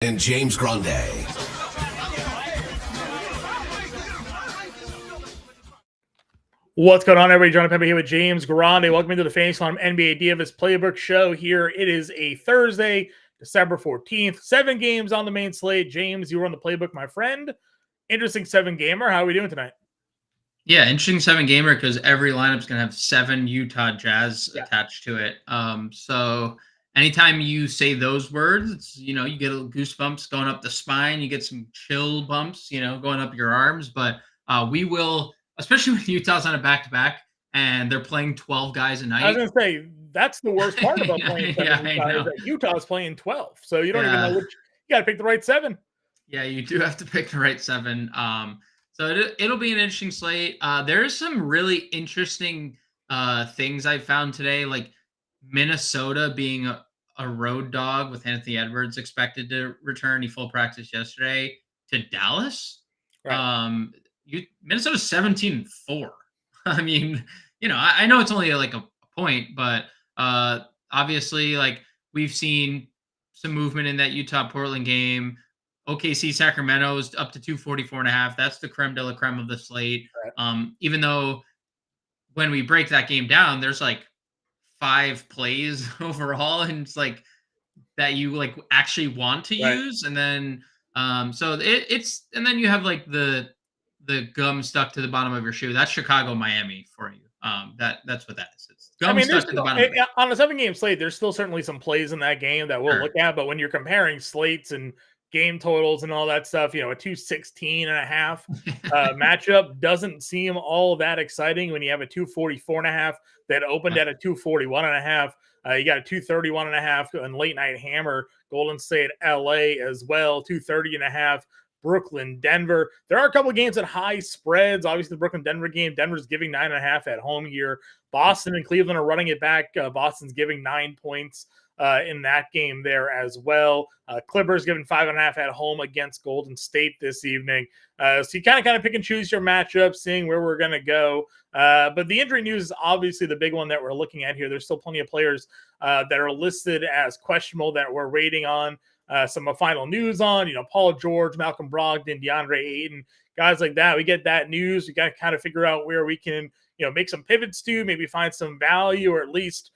And James Grande. What's going on, everybody? Jon Impemba here with James Grande. Welcome into the Fantasy Line NBA DFS Playbook Show here. It is a Thursday, December 14th. 7 games on the main slate. James, you were on the playbook, my friend. Interesting 7-gamer. How are we doing tonight? Yeah, interesting 7-gamer because every lineup's going to have 7 Utah Jazz attached to it. So anytime you say those words, you get a little goosebumps going up the spine. You get some chill bumps, going up your arms. But we will, especially when Utah's on a back-to-back and they're playing 12 guys a night. I was going to say, that's the worst part about playing 7 I Utah, know. is that Utah's playing 12. So you don't even know which. You got to pick the right 7. Yeah, you do have to pick the right 7. So it'll be an interesting slate. There's some really interesting things I found today, like Minnesota being a road dog with Anthony Edwards expected to return. He full practice yesterday to Dallas. Right. Minnesota's 17-4. I mean, I know it's only like a point, but obviously, like we've seen some movement in that Utah-Portland game. OKC Sacramento's up to 244.5. That's the creme de la creme of the slate. Right. Even though when we break that game down, there's like 5 plays overall, and it's like that you like actually want to use. And then so it's and then you have like the gum stuck to the bottom of your shoe. That's Chicago Miami for you. That's what that is. It's gum stuck to the bottom of it. On a 7-game slate, there's still certainly some plays in that game that we'll look at, but when you're comparing slates and game totals and all that stuff, a 216.5 matchup doesn't seem all that exciting when you have a 244.5 that opened at a 241.5. You got a 231.5 and late night hammer, Golden State, LA as well, 230.5. Brooklyn, Denver. There are a couple of games at high spreads. Obviously, the Brooklyn-Denver game, Denver's giving 9.5 at home here. Boston and Cleveland are running it back. Boston's giving 9 points in that game there as well. Clippers giving 5.5 at home against Golden State this evening. So you kind of pick and choose your matchup, seeing where we're going to go. But the injury news is obviously the big one that we're looking at here. There's still plenty of players that are listed as questionable that we're waiting on some final news on. Paul George, Malcolm Brogdon, DeAndre Ayton, guys like that. We get that news. We got to kind of figure out where we can make some pivots to, maybe find some value, or at least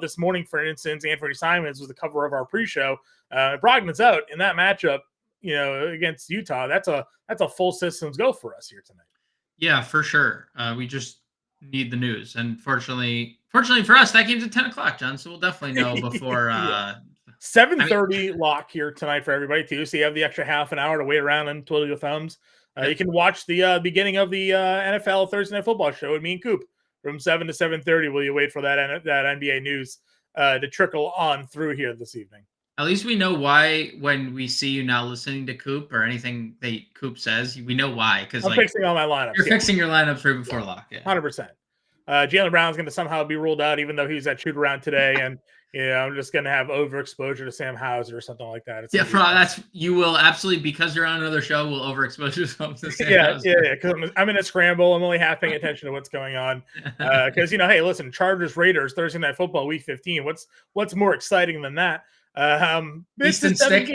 this morning, for instance, Anthony Simons was the cover of our pre-show. Brogdon's out in that matchup, against Utah. That's a full systems go for us here tonight. Yeah, for sure. We just need the news, and fortunately for us, that game's at 10 o'clock, John. So we'll definitely know before. 7:30 lock here tonight for everybody too. So you have the extra half an hour to wait around and twiddle your thumbs. You can watch the beginning of the NFL Thursday Night Football show with me and Coop from 7 to 7:30. Will you wait for that NBA news to trickle on through here this evening? At least we know why when we see you now listening to Coop or anything that Coop says, we know why. Because I'm fixing all my lineups. You're fixing your lineups right before lock. Yeah, 100%. Jaylen Brown's going to somehow be ruled out, even though he was at shoot around today, and I'm just going to have overexposure to Sam Hauser or something like that. You will absolutely, because you're on another show, will overexpose yourself to Sam Hauser. Yeah, because I'm in a scramble. I'm only half paying attention to what's going on. Because hey, listen, Chargers Raiders Thursday Night Football Week 15. What's more exciting than that? Easton Stick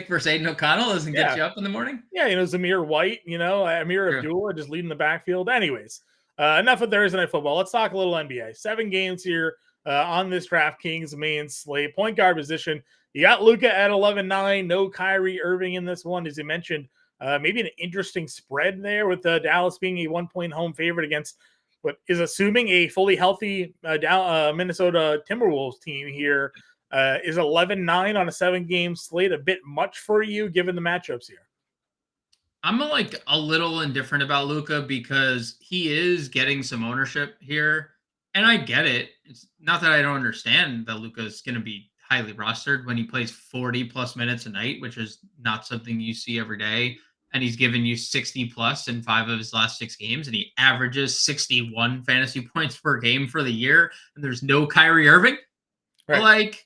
versus Aiden O'Connell doesn't get you up in the morning. Yeah, Zamir White, Amir Abdullah just leading the backfield. Anyways, enough of Thursday Night Football. Let's talk a little NBA. 7 games here on this DraftKings main slate. Point guard position, you got Luka at 11-9. No Kyrie Irving in this one, as you mentioned. Maybe an interesting spread there with Dallas being a 1-point home favorite against what is assuming a fully healthy Minnesota Timberwolves team here. Is 11-9 on a 7-game slate a bit much for you given the matchups here? I'm a little indifferent about Luka because he is getting some ownership here, and I get it. It's not that I don't understand that Luka is going to be highly rostered when he plays 40 plus minutes a night, which is not something you see every day. And he's given you 60 plus in 5 of his last 6 games, and he averages 61 fantasy points per game for the year. And there's no Kyrie Irving. Right.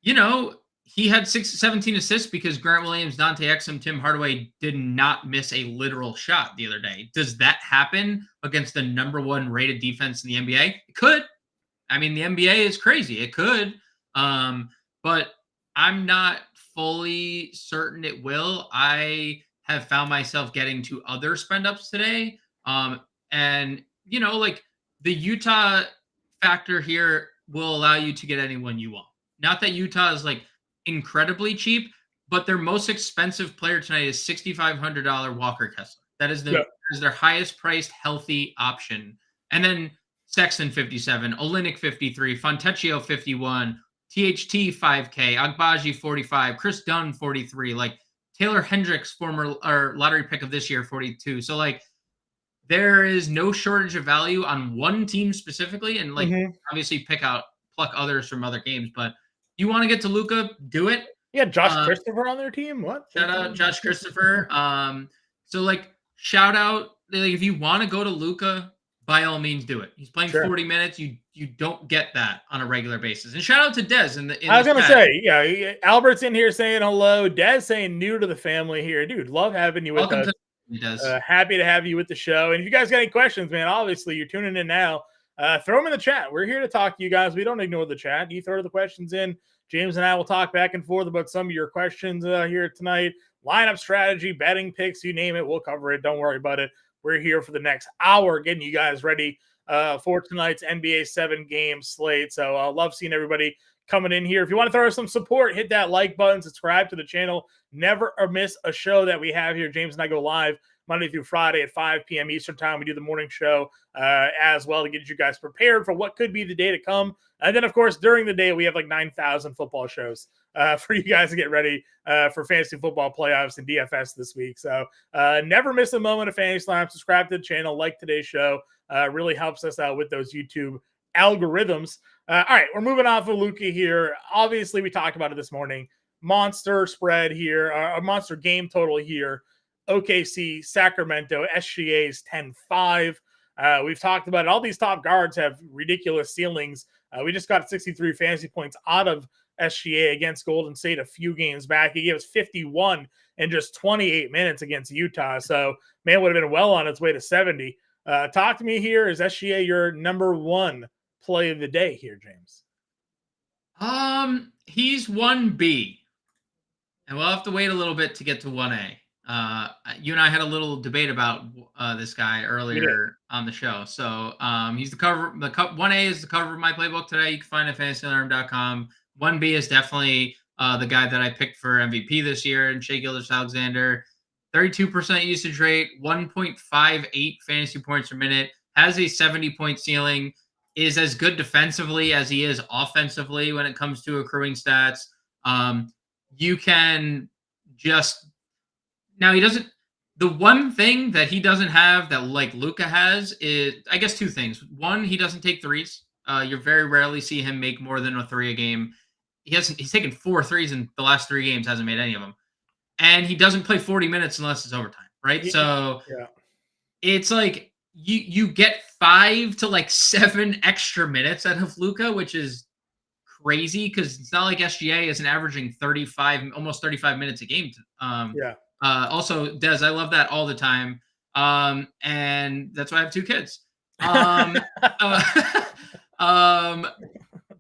But he had 17 assists because Grant Williams, Dante Exum, Tim Hardaway did not miss a literal shot the other day. Does that happen against the number 1 rated defense in the NBA? It could. I mean, the NBA is crazy. It could. But I'm not fully certain it will. I have found myself getting to other spend ups today. And like the Utah factor here will allow you to get anyone you want. Not that Utah is like incredibly cheap, but their most expensive player tonight is $6,500 Walker Kessler. That is their highest priced healthy option. And then Sexton 57, Olynyk 53, Fontecchio 51, THT 5K, Agbaji 45, Chris Dunn 43, like Taylor Hendricks, former or lottery pick of this year, 42. So like there is no shortage of value on one team specifically, and like obviously pluck others from other games. But you want to get to Luka, do it. Yeah, Josh Christopher on their team. What? Shout out Josh Christopher. So like shout out like if you want to go to Luka, by all means do it. He's playing 40 minutes. You don't get that on a regular basis. And shout out to Dez I was gonna say, yeah, Albert's in here saying hello. Dez saying new to the family here, dude. Love having you with us. Happy to have you with the show. And if you guys got any questions, man, obviously you're tuning in now. Throw them in the chat. We're here to talk to you guys. We don't ignore the chat. You throw the questions in. James and I will talk back and forth about some of your questions here tonight. Lineup strategy, betting picks, you name it. We'll cover it. Don't worry about it. We're here for the next hour getting you guys ready for tonight's NBA 7-game slate. So I love seeing everybody coming in here. If you want to throw us some support, hit that like button, subscribe to the channel. Never miss a show that we have here. James and I go live Monday through Friday at 5 p.m. Eastern time. We do the morning show as well to get you guys prepared for what could be the day to come. And then, of course, during the day, we have like 9,000 football shows for you guys to get ready for fantasy football playoffs and DFS this week. So never miss a moment of fantasy slam. Subscribe to the channel, like today's show. Really helps us out with those YouTube algorithms. All right, we're moving off of Luka here. Obviously, we talked about it this morning. Monster spread here, a monster game total here. OKC, Sacramento, SGA's 10-5. We've talked about it. All these top guards have ridiculous ceilings. We just got 63 fantasy points out of SGA against Golden State a few games back. He gave us 51 in just 28 minutes against Utah. So, man, would have been well on its way to 70. Talk to me here. Is SGA your number one play of the day here, James? He's 1B. And we'll have to wait a little bit to get to 1A. You and I had a little debate about this guy earlier on the show. So he's the cover. 1A is the cover of my playbook today. You can find it at fantasyalarm.com. 1B is definitely the guy that I picked for MVP this year, and Shai Gilgeous-Alexander. 32% usage rate, 1.58 fantasy points per minute, has a 70-point ceiling, is as good defensively as he is offensively when it comes to accruing stats. You can just now he doesn't. The one thing that he doesn't have that like Luka has is, I guess, two things. One, he doesn't take threes. You very rarely see him make more than a three a game. He's taken 4 threes in the last 3 games, hasn't made any of them. And he doesn't play 40 minutes unless it's overtime, right? Yeah. So it's like you get 5 to like 7 extra minutes out of Luka, which is crazy because it's not like SGA isn't averaging almost 35 minutes a game. Also, Des, I love that all the time. And that's why I have 2 kids.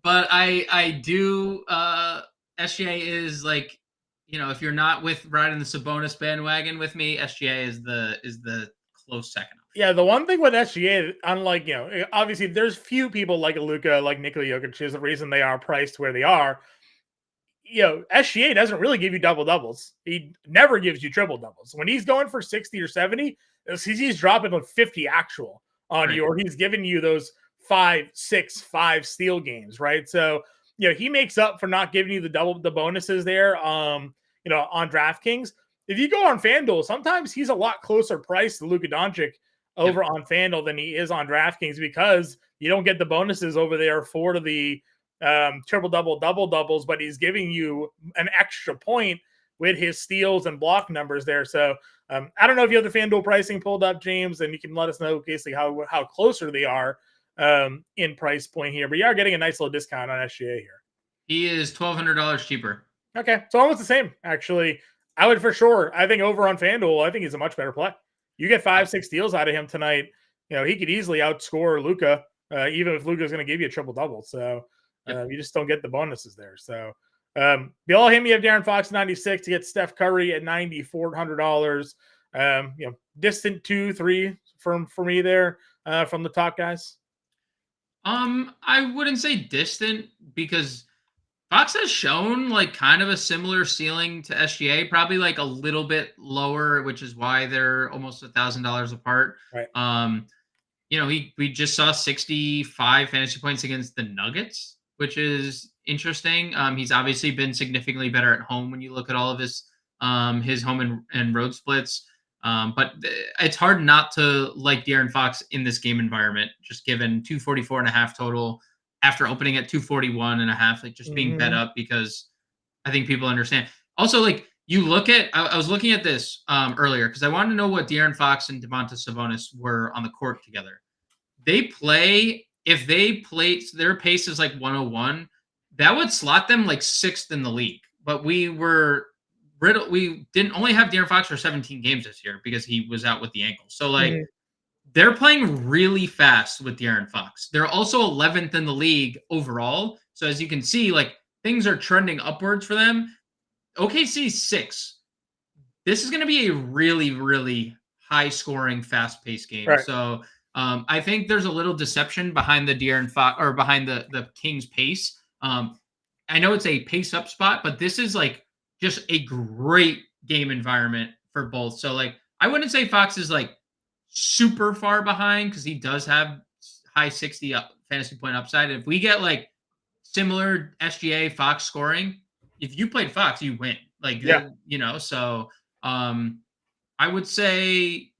But I do, SGA is like, if you're not riding the Sabonis bandwagon with me, SGA is the close second. Yeah, the one thing with SGA, unlike, obviously there's few people like Luka, like Nikola Jokic, is the reason they are priced where they are. SGA doesn't really give you double-doubles. He never gives you triple-doubles. When he's going for 60 or 70, he's dropping like 50 actual on you, or he's giving you those 5 steal games, right? So, he makes up for not giving you the bonuses there, on DraftKings. If you go on FanDuel, sometimes he's a lot closer priced to Luka Doncic over on FanDuel than he is on DraftKings because you don't get the bonuses over there for the triple-double, double-doubles, but he's giving you an extra point with his steals and block numbers there. So I don't know if you have the FanDuel pricing pulled up, James, and you can let us know basically how closer they are in price point here. But you are getting a nice little discount on SGA here. He is $1,200 cheaper. Okay, so almost the same, actually. I would for sure. I think over on FanDuel, I think he's a much better play. You get 5-6 steals out of him tonight. He could easily outscore Luka, even if Luka's going to give you a triple-double. So you just don't get the bonuses there. So They'll hit me at De'Aaron Fox 96 to get Steph Curry at $9,400. Distant 2-3 for me there from the top guys. I wouldn't say distant because Fox has shown like kind of a similar ceiling to SGA, probably like a little bit lower, which is why they're almost $1,000 apart. Right. We just saw 65 fantasy points against the Nuggets, which is interesting. He's obviously been significantly better at home when you look at all of his home and road splits. But it's hard not to like De'Aaron Fox in this game environment, just given 244.5 total after opening at 241.5, like just being bet up because I think people understand. Also, like you look at, I was looking at this earlier because I wanted to know what De'Aaron Fox and Domantas Sabonis were on the court together. If they play, their pace is like 101, that would slot them like 6th in the league. But we didn't only have De'Aaron Fox for 17 games this year because he was out with the ankle. So like they're playing really fast with De'Aaron Fox. They're also 11th in the league overall. So as you can see, like things are trending upwards for them. OKC 6. This is going to be a really, really high scoring, fast paced game. Right. So I think there's a little deception behind the De'Aaron Fox or behind the Kings pace. I know it's a pace up spot, but this is like just a great game environment for both. So like, I wouldn't say Fox is like super far behind because he does have high 60 fantasy point upside. If we get like similar SGA Fox scoring, if you played Fox, you win. Like, so I would say,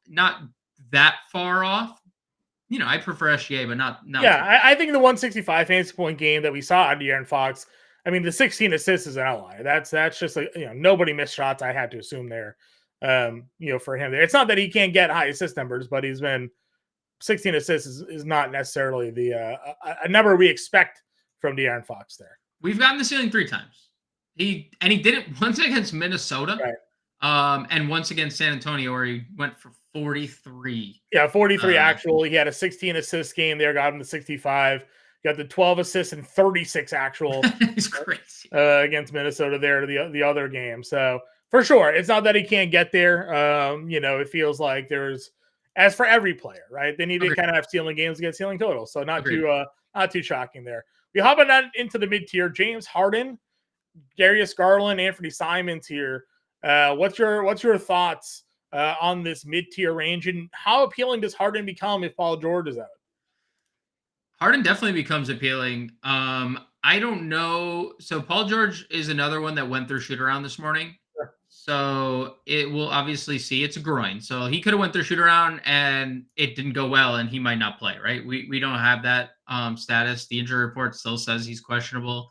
not that far off. I prefer SGA, but not. Yeah, I think the 165 fantasy point game that we saw on De'Aaron Fox, I mean, the 16 assists is an outlier. That's just like, nobody missed shots. I had to assume there, for him there. It's not that he can't get high assist numbers, but he's been 16 assists is not necessarily the a number we expect from De'Aaron Fox there. We've gotten the ceiling 3 times. He did it once against Minnesota, right? And once against San Antonio, where he went for 43. Yeah, 43 actual. He had a 16 assist game there, got him to 65. Got the 12 assists and 36 actual. It's crazy against Minnesota there to the other game. So for sure, it's not that he can't get there. It feels like there's, as for every player, right? They need to kind of have ceiling games to get ceiling totals. So not too shocking there. We hop on into the mid tier. James Harden, Darius Garland, Anthony Simons here. What's your thoughts on this mid tier range, and how appealing does Harden become if Paul George is out? Harden definitely becomes appealing. I don't know. So Paul George is another one that went through shoot around this morning. Sure. So it will obviously see it's a groin. So he could have went through shoot around and it didn't go well and he might not play, right? We don't have that status. The injury report still says he's questionable.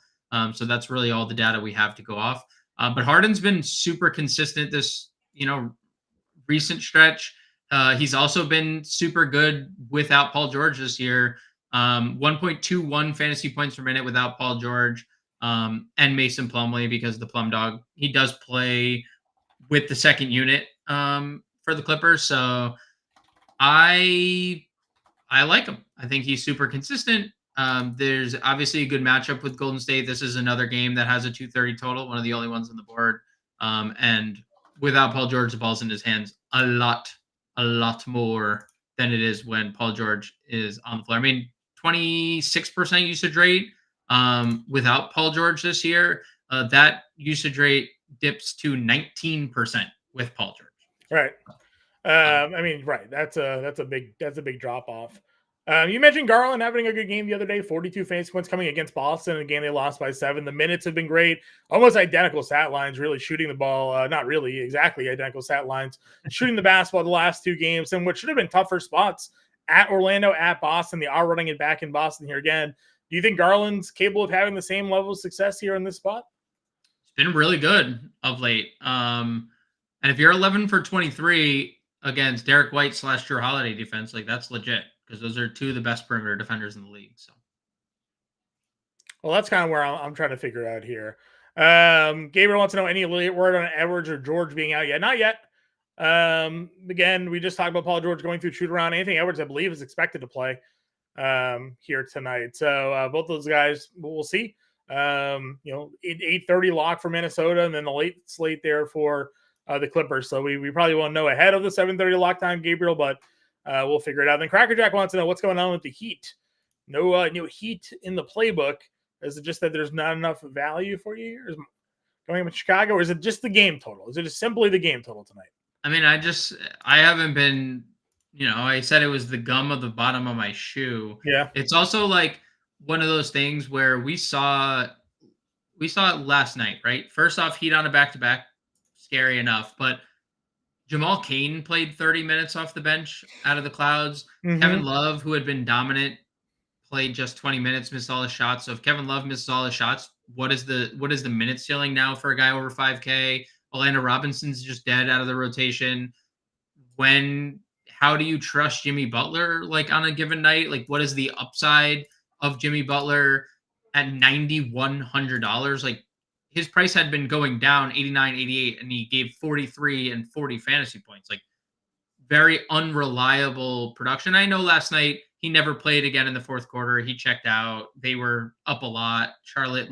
So that's really all the data we have to go off. But Harden's been super consistent this, recent stretch. He's also been super good without Paul George this year. 1.21 fantasy points per minute without Paul George and Mason Plumlee, because the Plum Dog, he does play with the second unit for the Clippers. So I like him. I think he's super consistent. There's obviously a good matchup with Golden State. This is another game that has a 230 total, one of the only ones on the board. And without Paul George, the ball's in his hands a lot more than it is when Paul George is on the floor. I mean, 26% usage rate without Paul George this year. That usage rate dips to 19% with Paul George. Right. Right. That's a big drop off. You mentioned Garland having a good game the other day, 42 fantasy points coming against Boston. Again, they lost by 7. The minutes have been great. Almost identical stat lines, really shooting the ball. Not really exactly identical stat lines. Shooting the basketball the last 2 games, and what should have been tougher spots at Orlando, at Boston. They are running it back in Boston here again. Do you think Garland's capable of having the same level of success here in this spot? It's been really good of late. And if you're 11 for 23 against Derek White / Jrue Holiday defense, like that's legit, because those are 2 of the best perimeter defenders in the league. So, well, that's kind of where I'm trying to figure out here. Gabriel wants to know any word on Edwards or George being out yet? Not yet. Again, we just talked about Paul George going through shoot around. Anthony Edwards, I believe, is expected to play here tonight. So both those guys, we'll see. 8:30 lock for Minnesota, and then the late slate there for the Clippers. So we probably won't know ahead of the 7:30 lock time, Gabriel, but we'll figure it out. Then Crackerjack wants to know what's going on with the Heat. No Heat in the playbook. Is it just that there's not enough value for you? Or is going with Chicago, or is it just the game total? Is it just simply the game total tonight? I mean, I haven't been, I said it was the gum of the bottom of my shoe. Yeah. It's also like one of those things where we saw it last night, right? First off, Heat on a back-to-back, scary enough, but Jamal Cain played 30 minutes off the bench out of the clouds. Mm-hmm. Kevin Love, who had been dominant, played just 20 minutes, missed all his shots. So if Kevin Love misses all his shots, what is the minute ceiling now for a guy over 5K? Orlando Robinson's just dead out of the rotation. How do you trust Jimmy Butler like on a given night? Like, what is the upside of Jimmy Butler at $9,100? Like, his price had been going down 89, 88, and he gave 43 and 40 fantasy points. Like, very unreliable production. I know last night he never played again in the fourth quarter. He checked out. They were up a lot. Charlotte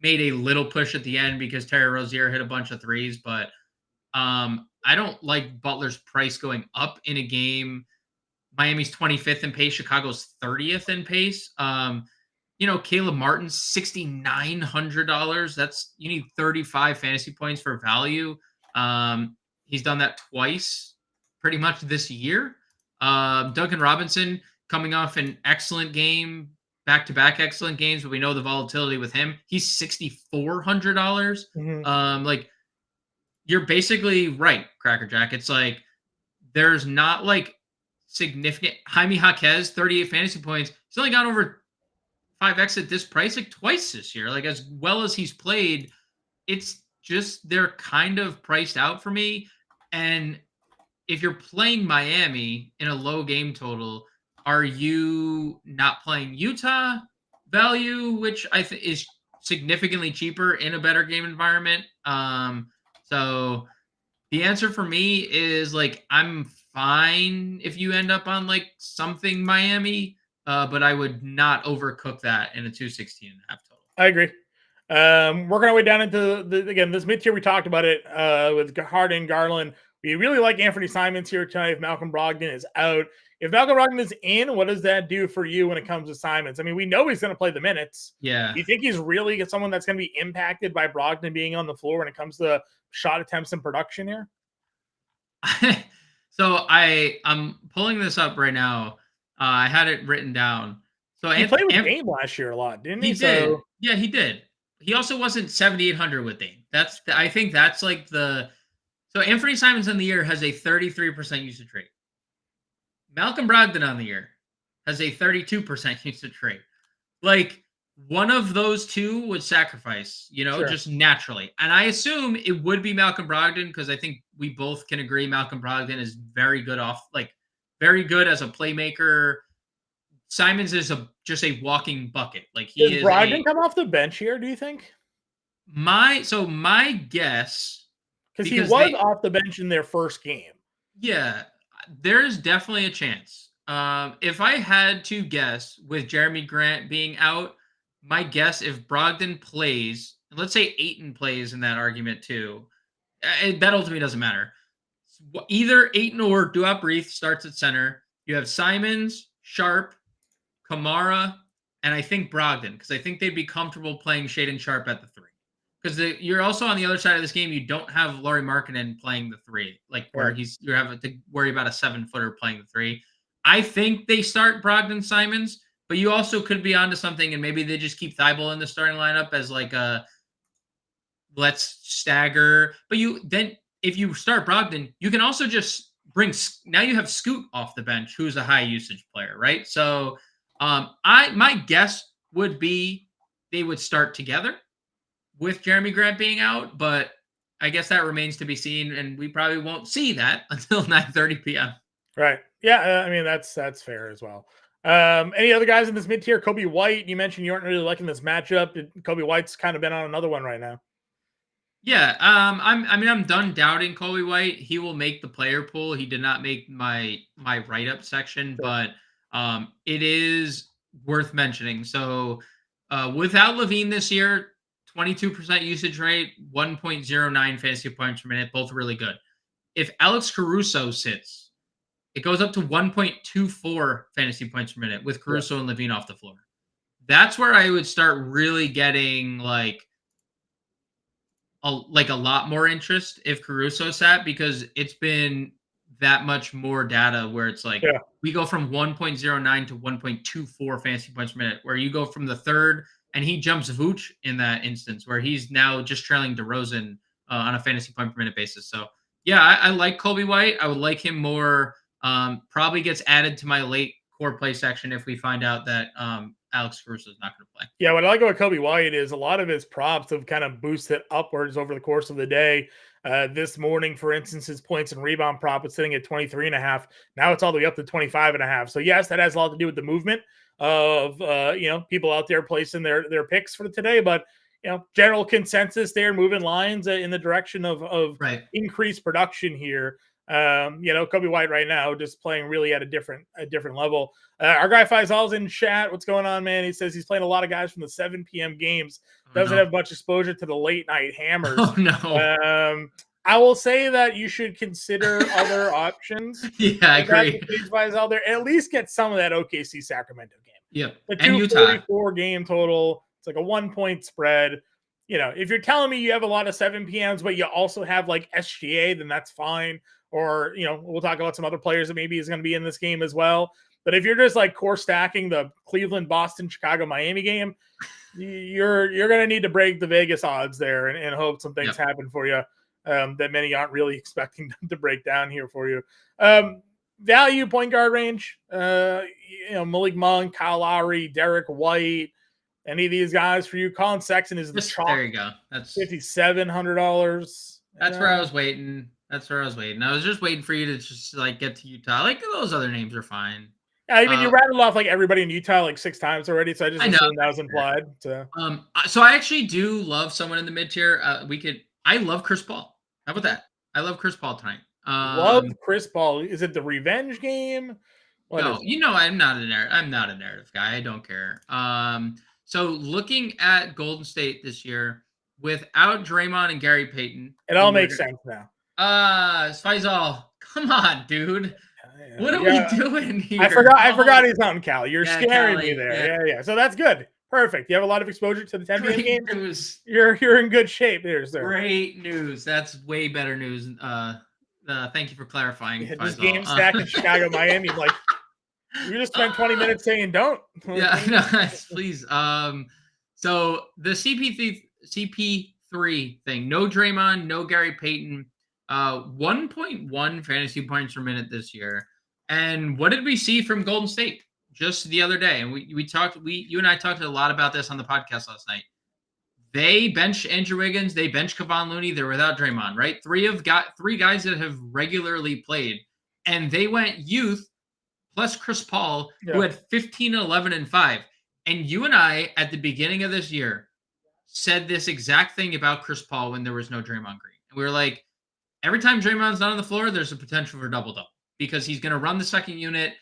made a little push at the end because Terry Rozier hit a bunch of threes, but I don't like Butler's price going up in a game. Miami's 25th in pace, Chicago's 30th in pace. Caleb Martin's $6,900. You need 35 fantasy points for value. He's done that twice pretty much this year. Duncan Robinson coming off an excellent game, back-to-back excellent games, but we know the volatility with him. He's $6,400. Mm-hmm. You're basically right, Crackerjack. It's like there's not significant. Jaime Jaquez, 38 fantasy points. He's only got over 5x at this price twice this year. As well as he's played, it's just they're kind of priced out for me. And if you're playing Miami in a low game total, are you not playing Utah value, which I think is significantly cheaper in a better game environment? So the answer for me is I'm fine if you end up on something Miami, but I would not overcook that in a 216.5 total. I agree. Working our way down into this mid tier, we talked about it with Harden, Garland. We really like Anthony Simons here tonight. If Malcolm Brogdon is out, if Malcolm Brogdon is in, what does that do for you when it comes to Simons? I mean, we know he's going to play the minutes. Yeah. Do you think he's really someone that's going to be impacted by Brogdon being on the floor when it comes to shot attempts and production here? So I'm pulling this up right now. I had it written down. So he played with Dame last year a lot, didn't he? He did. Yeah, he did. He also wasn't 7,800 with Dame. I think that's so Anthony Simons on the year has a 33% usage rate. Malcolm Brogdon on the year has a 32% usage rate. One of those two would sacrifice, Sure. just naturally. And I assume it would be Malcolm Brogdon because I think we both can agree Malcolm Brogdon is very good very good as a playmaker. Simons is just a walking bucket. Does Brogdon come off the bench here, do you think? My guess, because he was off the bench in their first game. Yeah, there's definitely a chance. If I had to guess, with Jeremy Grant being out, my guess, if Brogdon plays, let's say Ayton plays in that argument too, that ultimately doesn't matter. Either Ayton or Duop Reith starts at center. You have Simons, Sharp, Kamara, and I think Brogdon, because I think they'd be comfortable playing Shaedon Sharp at the three. Because you're also on the other side of this game, you don't have Lauri Markkanen where you have to worry about a 7-footer playing the three. I think they start Brogdon Simons, but you also could be onto something, and maybe they just keep Thibault in the starting lineup as let's stagger. But if you start Brogdon, you can also just now you have Scoot off the bench, who's a high usage player, right? So my guess would be they would start together with Jeremy Grant being out, but I guess that remains to be seen, and we probably won't see that until 9:30 p.m. Right. Yeah, I mean, that's fair as well. Any other guys in this mid-tier? Kobe White, you mentioned you aren't really liking this matchup. Kobe White's kind of been on another one right now. Yeah, I'm done doubting Kobe White. He will make the player pool. He did not make my write-up section, but it is worth mentioning. So Without Levine this year, 22% usage rate, 1.09 fantasy points per minute, both really good. If Alex Caruso sits, it goes up to 1.24 fantasy points per minute with Caruso and Levine off the floor. That's where I would start really getting like a lot more interest if Caruso sat, because it's been that much more data where it's like we go from 1.09 to 1.24 fantasy points per minute, where you go from the third and he jumps Vooch in that instance where he's now just trailing DeRozan on a fantasy point per minute basis. So yeah, I like Kobe White. I would like him more. Probably gets added to my late core play section if we find out that Alex Caruso is not going to play. Yeah, what I like about Kobe White is a lot of his props have kind of boosted upwards over the course of the day. This morning, for instance, his points and rebound prop is sitting at 23.5. Now it's all the way up to 25.5. So yes, that has a lot to do with the movement of people out there placing their picks for today. But general consensus there, moving lines in the direction of increased production here. Kobe White right now just playing really at a different level. Our guy Faisal's in chat. What's going on, man? He says he's playing a lot of guys from the 7 p.m. games. Doesn't have much exposure to the late night hammers. Oh, no. I will say that you should consider other options. Yeah, I agree. Faisal there, at least get some of that OKC Sacramento game. Yeah, the 244 game total. It's like a 1-point spread. If you're telling me you have a lot of 7 p.m.s, but you also have like SGA, then that's fine. Or, we'll talk about some other players that maybe is going to be in this game as well. But if you're just like core stacking the Cleveland, Boston, Chicago, Miami game, you're going to need to break the Vegas odds there and hope some things happen for you that many aren't really expecting them to break down here for you. Value point guard range, Malik Monk, Kyle Lowry, Derek White, any of these guys for you. Colin Sexton is the chalk. There you go. That's $5,700. That's where I was waiting. I was just waiting for you to just like get to Utah. Like those other names are fine. Yeah, I mean, you rattled off like everybody in Utah like 6 times already, so I just assumed that was implied. So I actually do love someone in the mid tier. I love Chris Paul. How about that? I love Chris Paul tonight. Love Chris Paul. Is it the revenge game? I'm not a narrative guy. I don't care. So looking at Golden State this year without Draymond and Gary Payton, it all makes sense now. Faisal, come on, dude. What are we doing here? I forgot he's on Cal. You're scaring me there. Yeah. So that's good. Perfect. You have a lot of exposure to the 10 p.m. games. You're in good shape there, sir. Great news. That's way better news. Thank you for clarifying. This game stack in Chicago, Miami. Like you just spent 20 minutes saying don't. Yeah, no, please. So the CP3 thing. No Draymond, no Gary Payton. 1.1 fantasy points per minute this year. And what did we see from Golden State just the other day? And you and I talked a lot about this on the podcast last night. They bench Andrew Wiggins, they bench Kevon Looney, they're without Draymond, right? Three guys that have regularly played. And they went youth plus Chris Paul, who had 15, 11, and 5. And you and I, at the beginning of this year, said this exact thing about Chris Paul when there was no Draymond Green. And we were like, every time Draymond's not on the floor, there's a potential for double-double because he's going to run the second unit.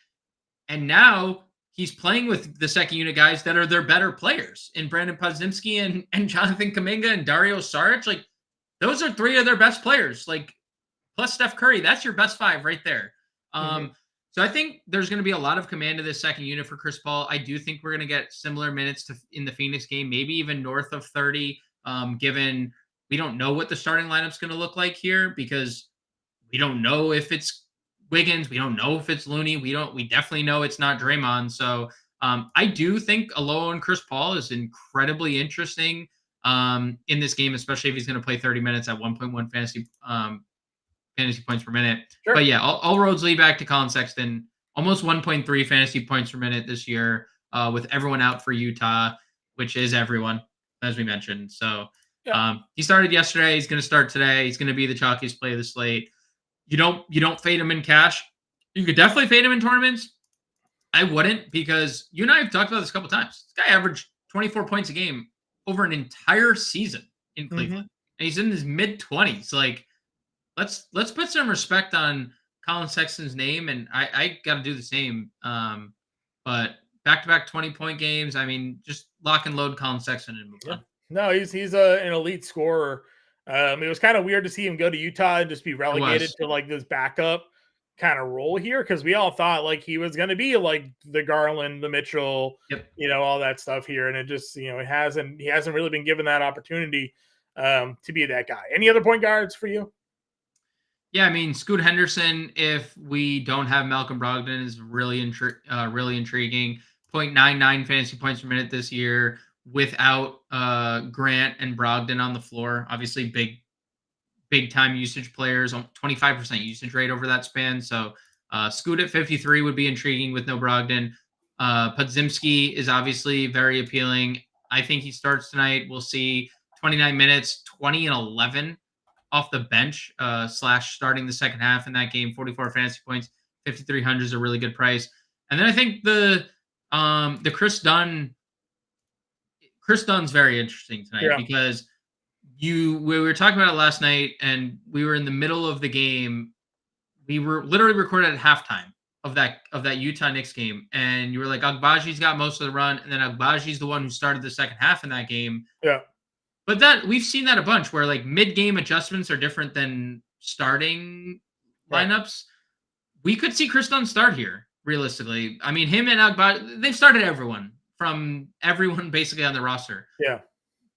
And now he's playing with the second unit guys that are their better players in Brandon Podziemski and Jonathan Kuminga and Dario Saric. Like, those are 3 of their best players. Like, plus Steph Curry, that's your best 5 right there. So I think there's going to be a lot of command of this second unit for Chris Paul. I do think we're going to get similar minutes in the Phoenix game, maybe even north of 30, given we don't know what the starting lineup's going to look like here because we don't know if it's Wiggins. We don't know if it's Looney. We definitely know it's not Draymond. So I do think Aloha and Chris Paul is incredibly interesting in this game, especially if he's going to play 30 minutes at 1.1 fantasy points per minute. Sure. But yeah, all roads lead back to Colin Sexton. Almost 1.3 fantasy points per minute this year with everyone out for Utah, which is everyone, as we mentioned. So he started yesterday. He's going to start today. He's going to be the chalkiest play of the slate. You don't fade him in cash. You could definitely fade him in tournaments. I wouldn't because you and I have talked about this a couple times. This guy averaged 24 points a game over an entire season in Cleveland. And he's in his mid-20s. Like, let's put some respect on Colin Sexton's name, and I got to do the same. But back-to-back 20-point games. I mean, just lock and load Colin Sexton and move Yeah. on. No, he's an elite scorer. It was kind of weird to see him go to Utah and just be It relegated was. to like this backup kind of role here because we all thought like he was going to be like the Garland, the Mitchell, Yep. all that stuff here, and it just he hasn't really been given that opportunity to be that guy. Any other point guards for you? Yeah, I mean, Scoot Henderson, if we don't have Malcolm Brogdon, is really intriguing. 0.99 fantasy points per minute this year without Grant and Brogdon on the floor. Obviously, big time usage players, 25% usage rate over that span. So Scoot at 53 would be intriguing with no Brogdon. Podzimski is obviously very appealing. I think he starts tonight. We'll see 29 minutes, 20 and 11 off the bench / starting the second half in that game. 44 fantasy points, 5,300 is a really good price. And then I think the Chris Dunn's very interesting tonight because we were talking about it last night and we were in the middle of the game. We were literally recorded at halftime of that Utah Knicks game, and you were like, Agbaji's got most of the run, and then Agbaji's the one who started the second half in that game. Yeah. But that we've seen that a bunch where like mid-game adjustments are different than starting lineups. We could see Chris Dunn start here, realistically. I mean, him and Agbaji, they've started everyone basically on the roster. Yeah.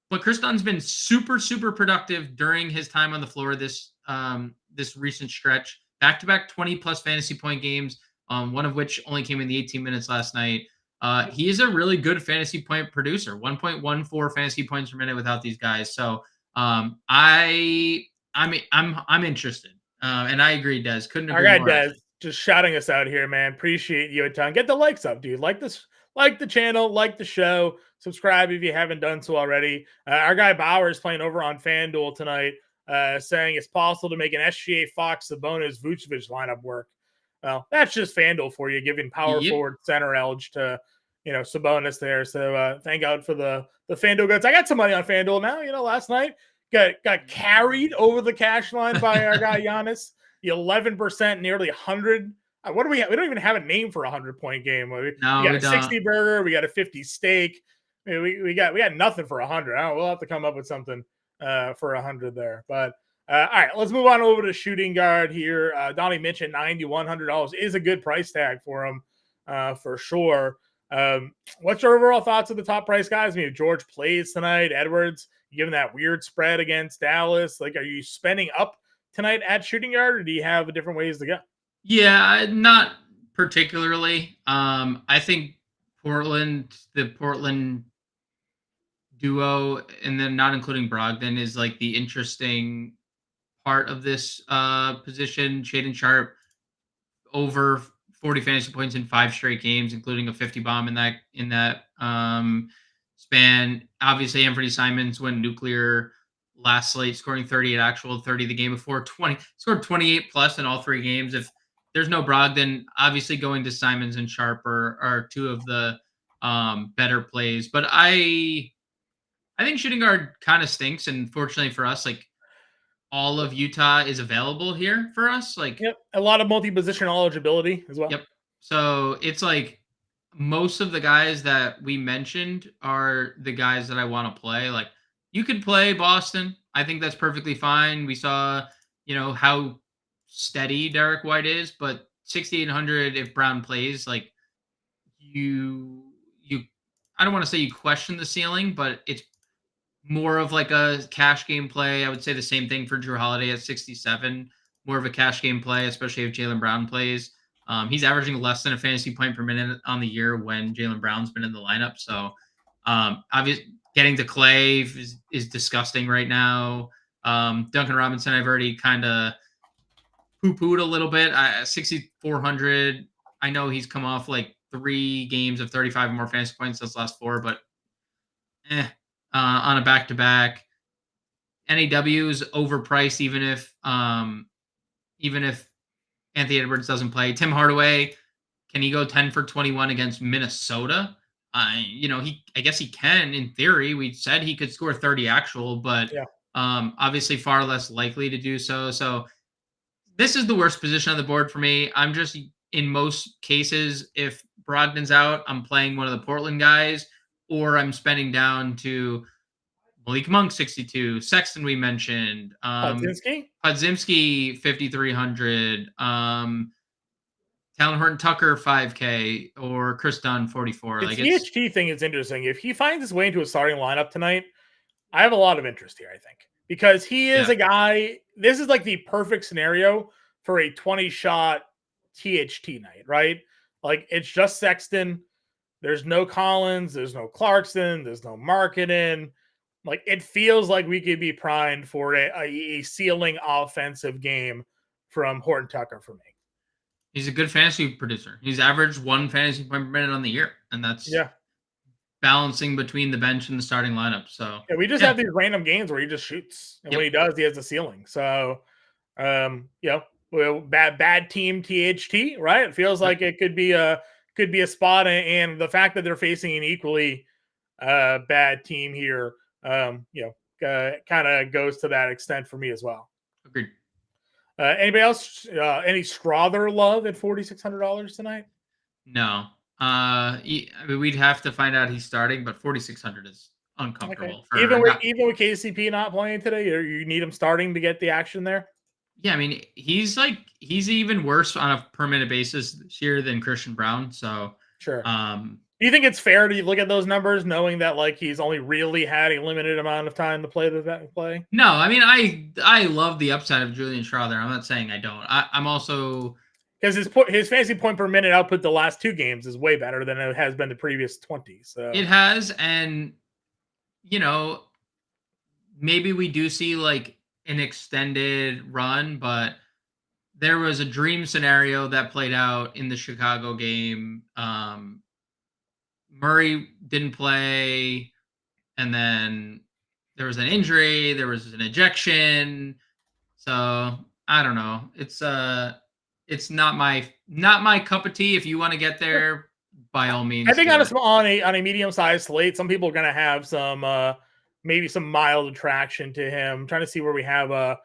But Chris Dunn's been super, super productive during his time on the floor this recent stretch. Back-to-back 20-plus fantasy point games, one of which only came in the 18 minutes last night. He is a really good fantasy point producer, 1.14 fantasy points per minute without these guys. So I'm interested, and I agree, Des. Couldn't agree more. Des, just shouting us out here, man. Appreciate you a ton. Get the likes up, dude. Like this, like the channel, like the show. Subscribe if you haven't done so already. Our guy Bauer is playing over on FanDuel tonight, saying it's possible to make an SGA Fox Sabonis Vucevic lineup work. Well, that's just FanDuel for you, giving power forward center edge to Sabonis there. So thank God for the FanDuel goods. I got some money on FanDuel now. Last night got carried over the cash line by our guy Giannis. 11%, nearly 100. What do we have? We don't even have a name for a 100-point game. We got a 60 burger. We got a 50 steak. We got nothing for 100. We'll have to come up with something for 100 there. But all right, let's move on over to shooting guard here. Donnie mentioned $9,100 is a good price tag for him for sure. What's your overall thoughts of the top price guys? I mean, if George plays tonight, Edwards, given that weird spread against Dallas, like, are you spending up tonight at shooting guard, or do you have different ways to go? Yeah, not particularly. I think the Portland duo, and then not including Brogdon, is like the interesting part of this position. Shaedon Sharpe over 40 fantasy points in 5 straight games, including a 50 bomb in that span. Obviously, Anthony Simons went nuclear last slate, scoring 30 at actual, 30 the game before, 20 scored 28 plus in all 3 games. If there's no Brogdon, obviously going to Simons and Sharpe are 2 of the better plays. But I think shooting guard kind of stinks, and fortunately for us, like, all of Utah is available here for us. Like, a lot of multi-position eligibility as well. Yep. So it's like most of the guys that we mentioned are the guys that I want to play. Like, you could play Boston. I think that's perfectly fine. We saw, how steady Derek White is, but 6,800 if Brown plays, like, I don't want to say you question the ceiling, but it's more of like a cash game play. I would say the same thing for Drew Holiday at 67. More of a cash game play, especially if Jaylen Brown plays. He's averaging less than a fantasy point per minute on the year when Jaylen Brown's been in the lineup. So obviously getting to Clay is disgusting right now. Duncan Robinson, I've already kind of poo-pooed a little bit. 6,400. I know he's come off like 3 games of 35 or more fantasy points those last 4, but on a back-to-back. NAW is overpriced, even if Anthony Edwards doesn't play. Tim Hardaway, can he go 10 for 21 against Minnesota? I guess he can in theory. We said he could score 30 actual, but obviously far less likely to do so. So this is the worst position on the board for me. I'm just, in most cases, if Brogdon's out, I'm playing one of the Portland guys, or I'm spending down to Malik Monk 62, Sexton we mentioned, Podziemski 5,300, Talon Horton Tucker 5K, or Chris Dunn 44. The THT thing is interesting. If he finds his way into a starting lineup tonight, I have a lot of interest here, I think, because he is a guy. This is like the perfect scenario for a 20-shot THT night, right? Like, it's just Sexton. There's no Collins. There's no Clarkson. There's no Markkanen. Like, it feels like we could be primed for a ceiling offensive game from Horton Tucker for me. He's a good fantasy producer. He's averaged 1 fantasy point per minute on the year, and that's balancing between the bench and the starting lineup. So we just have these random games where he just shoots, and when he does, he has a ceiling. So, bad team THT, right? It feels like it could be a spot, and the fact that they're facing an equally bad team here, kind of goes to that extent for me as well. Agreed. Anybody else? Any Strother love at $4,600 tonight? No. I mean, we'd have to find out he's starting, but 4,600 is uncomfortable. Okay. Even with KCP not playing today, or you need him starting to get the action there. Yeah, I mean, he's even worse on a per minute basis this year than Christian Braun. So sure. Do you think it's fair to look at those numbers knowing that like he's only really had a limited amount of time to play that play? No, I mean, I love the upside of Julian Strother. I'm not saying I don't. I'm also, because his fantasy point per minute output the last 2 games is way better than it has been the previous 20. So it has, and maybe we do see like an extended run, but there was a dream scenario that played out in the Chicago game. Murray didn't play, and then there was an injury, there was an ejection. So I don't know. It's not my cup of tea. If you want to get there, by all means. I think on a medium-sized slate, some people are going to have some maybe some mild attraction to him. I'm trying to see where we have a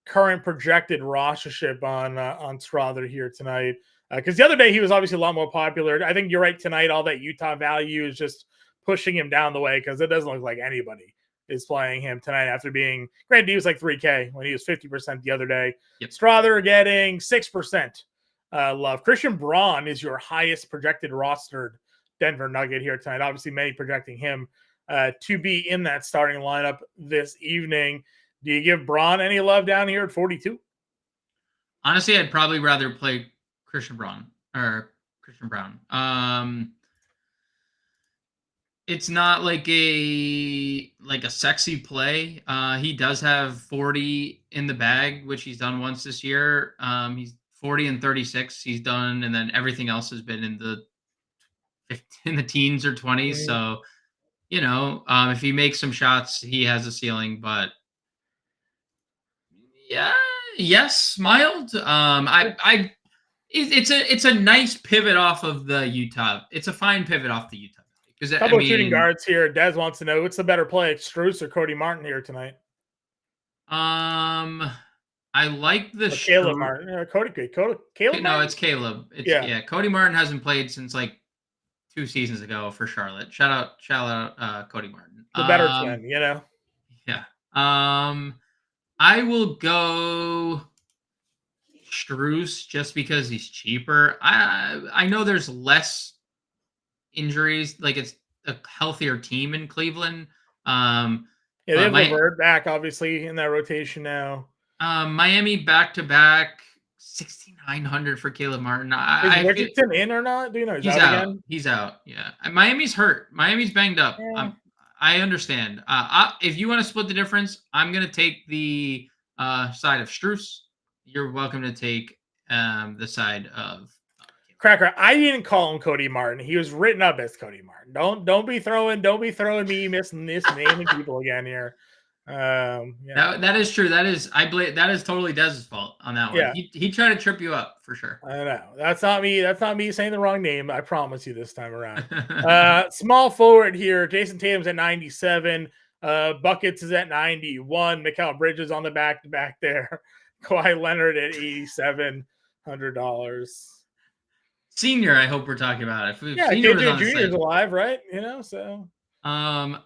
current projected rostership on Strother here tonight. Because the other day he was obviously a lot more popular. I think you're right. Tonight, all that Utah value is just pushing him down the way, because it doesn't look like anybody is playing him tonight after being, granted, he was like 3K when he was 50% the other day. Yep. Strother getting 6% love. Christian Braun is your highest projected rostered Denver Nugget here tonight. Obviously, many projecting him to be in that starting lineup this evening. Do you give Braun any love down here at 42? Honestly, I'd probably rather play Christian Braun. It's not like a sexy play. He does have 40 in the bag, which he's done once this year. He's 40 and 36 he's done, and then everything else has been in the teens or 20s. So, if he makes some shots, he has a ceiling, but yes, mild. It's a nice pivot off of the Utah. It's a fine pivot off the Utah. Because a couple of shooting guards here. Des wants to know, what's the better play, Strus or Cody Martin here tonight? I like the Caleb Martin. Caleb. No, it's Caleb. Cody Martin hasn't played since like 2 seasons ago for Charlotte. Shout out, Cody Martin. The better twin, Yeah. I will go Strus just because he's cheaper. I know there's less injuries, like it's a healthier team in Cleveland. They have LeVert back obviously in that rotation now. Miami back-to-back 6,900 for Caleb Martin. Is Richardson in or not? Do you know? He's out again? He's out. Yeah, Miami's hurt. Miami's banged up. Yeah. I understand. If you want to split the difference, I'm gonna take the side of Strus. You're welcome to take the side of Cracker. I didn't call him Cody Martin. He was written up as Cody Martin. Don't be throwing me misnaming people again here. That is true. That is totally Dez's fault on that one. Yeah. He tried to trip you up for sure. I know. That's not me saying the wrong name. I promise you this time around. Small forward here. Jason Tatum's at 97. Buckets is at 91. Mikal Bridges on the back-to-back there. Kawhi Leonard at $8,700. Senior, I hope we're talking about. If Yeah, Senior was KJ on the Jr. is slate. alive, right? So. I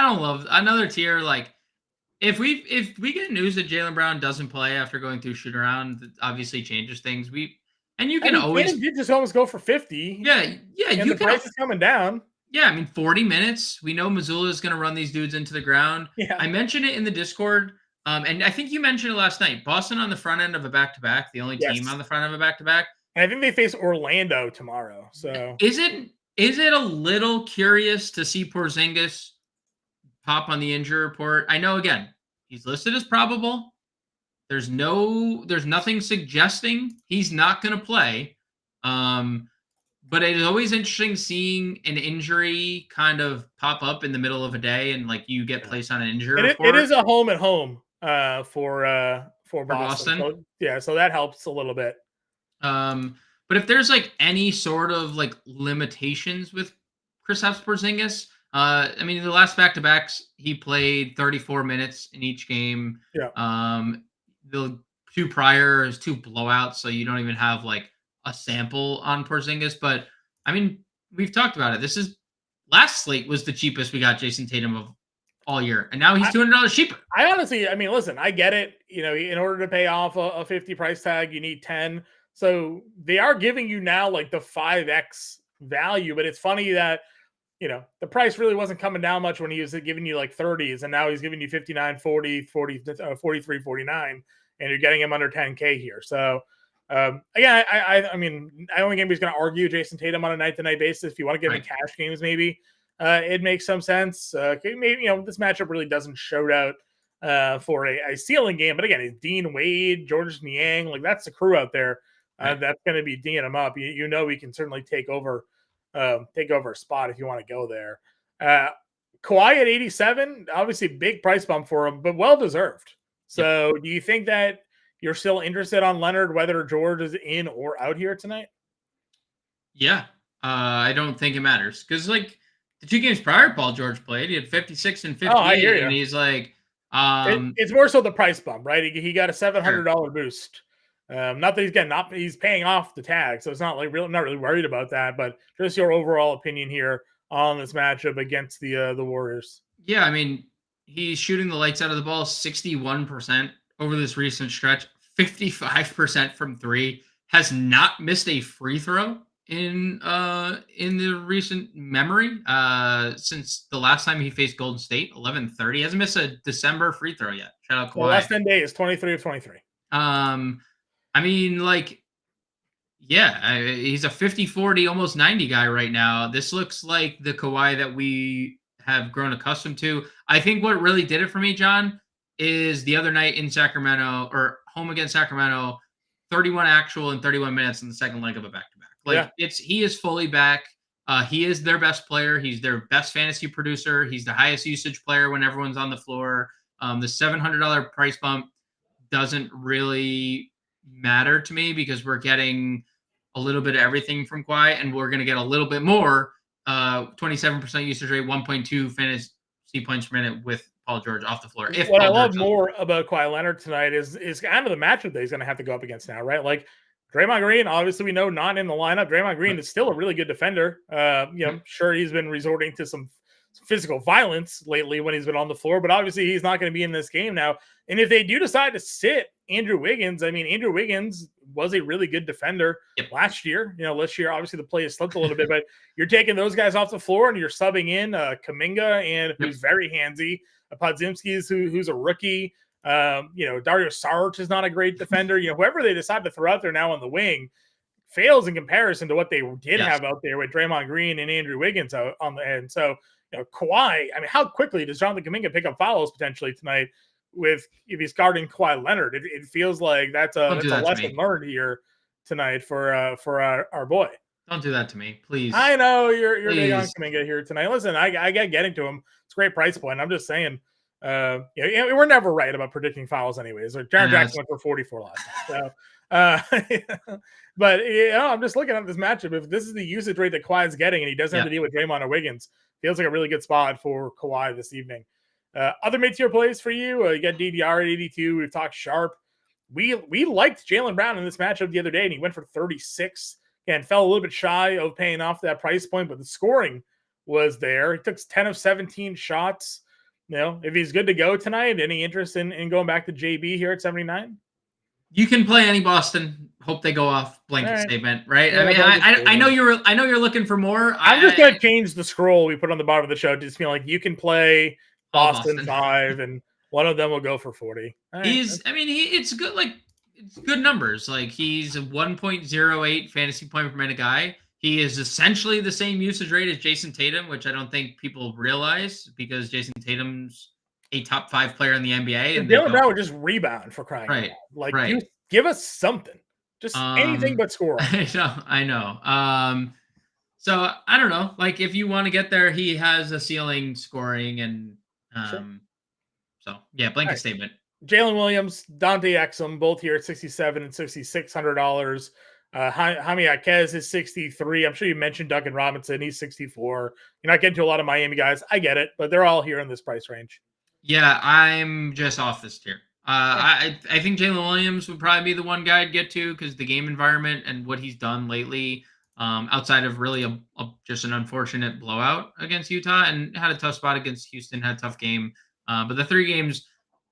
don't love another tier. Like, if we get news that Jaylen Brown doesn't play after going through shoot around, that obviously changes things. And you I can mean, always Tatum did just almost go for 50. yeah, And you the can price is coming down. yeah, I mean 40 minutes. We know Missoula is going to run these dudes into the ground. Yeah. I mentioned it in the Discord, and I think you mentioned it last night. Boston on the front end of a back-to-back, the only team Yes. on the front of a back-to-back. And I think they face Orlando tomorrow. So Is it a little curious to see Porzingis pop on the injury report? I know, again, he's listed as probable. There's nothing suggesting he's not going to play. But it is always interesting seeing an injury kind of pop up in the middle of a day and like you get placed on an injury it report is a home and home for for Boston. Boston. So that helps a little bit. But if there's like any sort of like limitations with Kristaps Porzingis, I mean, the last back-to-backs he played 34 minutes in each game. Yeah. The two prior is two blowouts, so you don't even have like a sample on Porzingis. But I mean, we've talked about it. This is last slate was the cheapest we got Jason Tatum of all year, and now he's $200 cheaper. I honestly, I mean, listen, I get it. In order to pay off a 50 price tag, you need 10. So they are giving you now like the 5x value, but it's funny that the price really wasn't coming down much when he was giving you like 30s, and now he's giving you 59, 40, 43, 49, and you're getting him under 10K here. So again, I mean, I don't think anybody's going to argue Jason Tatum on a night-to-night basis. If you want to give him cash games, maybe it makes some sense. Maybe this matchup really doesn't show out for a ceiling game, but again, it's Dean Wade, Georges Niang, like that's the crew out there that's going to be D'ing him up. We can certainly take over a spot if you want to go there. Kawhi at 87, obviously big price bump for him, but well deserved. So do you think that you're still interested on Leonard, whether George is in or out here tonight? Yeah. I don't think it matters because like the two games prior Paul George played, he had 56 and 58, and he's like it's more so the price bump, right? He got a $700 boost. Not that he's paying off the tag, so it's not like not really worried about that. But just your overall opinion here on this matchup against the Warriors. Yeah, I mean, he's shooting the lights out of the ball 61% over this recent stretch, 55% from three. Has not missed a free throw in the recent memory since the last time he faced Golden State, 11-30. Hasn't missed a December free throw yet. Shout out Kawhi. Well, last 10 days, 23 of 23. I mean, like, yeah, he's a 50-40, almost 90 guy right now. This looks like the Kawhi that we have grown accustomed to. I think what really did it for me, John, is the other night in Sacramento or home against Sacramento, 31 actual and 31 minutes in the second leg of a back-to-back. Like he is fully back. He is their best player. He's their best fantasy producer. He's the highest usage player when everyone's on the floor. The $700 price bump doesn't really matter to me because we're getting a little bit of everything from Kawhi, and we're going to get a little bit more. 27% usage rate, 1.2 fantasy points per minute with Paul George off the floor. What I love more about Kawhi Leonard tonight is kind of the matchup that he's going to have to go up against now, right? Like Draymond Green, obviously we know not in the lineup. Draymond Green is still a really good defender. Sure, he's been resorting to some physical violence lately when he's been on the floor, but obviously he's not going to be in this game now. And if they do decide to sit Andrew Wiggins, I mean, Andrew Wiggins was a really good defender last year. This year, obviously the play has slipped a little bit, but you're taking those guys off the floor and you're subbing in Kuminga, and who's very handsy, Podzimski's who's a rookie. Dario Saric is not a great defender. Whoever they decide to throw out there now on the wing fails in comparison to what they did have out there with Draymond Green and Andrew Wiggins out on the end. So, Kawhi, I mean, how quickly does Jonathan Kuminga pick up fouls potentially tonight if he's guarding Kawhi Leonard? It feels like that's a lesson learned here tonight for our boy. Don't do that to me, please. I know you're big on Kuminga here tonight. Listen, I get getting to him. It's a great price point. I'm just saying, we're never right about predicting fouls anyways. Like Jaren Jackson went for 44 last night. So, but I'm just looking at this matchup. If this is the usage rate that Kawhi's getting and he doesn't have to deal with Draymond or Wiggins, feels like a really good spot for Kawhi this evening. Other mid-tier plays for you. You got DDR at 82. We've talked Sharp. We liked Jaylen Brown in this matchup the other day, and he went for 36. Again, fell a little bit shy of paying off that price point, but the scoring was there. He took 10 of 17 shots. If he's good to go tonight, any interest in going back to JB here at 79? You can play any Boston. Hope they go off. Blanket statement, right? Yeah, I know you're looking for more. I'm just gonna change the scroll we put on the bottom of the show to just feel like you can play Boston 5, and one of them will go for 40. Right. It's good. Like, it's good numbers. Like, he's a 1.08 fantasy point per minute guy. He is essentially the same usage rate as Jason Tatum, which I don't think people realize, because Jason Tatum's a top 5 player in the NBA. And Jaylen Brown would just rebound, for crying out loud. Like, give us something. Just anything but score. I know. So I don't know. Like, if you want to get there, he has a ceiling scoring, and so yeah, blanket statement. Jalen Williams, Dante Exum, both here at $6,700 and $6,600. Jaime Jaquez is 63. I'm sure you mentioned Duncan Robinson. He's 64. You're not getting to a lot of Miami guys. I get it, but they're all here in this price range. Yeah, I'm just off this tier. I think Jalen Williams would probably be the one guy I'd get to, because the game environment and what he's done lately, outside of really just an unfortunate blowout against Utah, and had a tough spot against Houston, had a tough game. But the 3 games,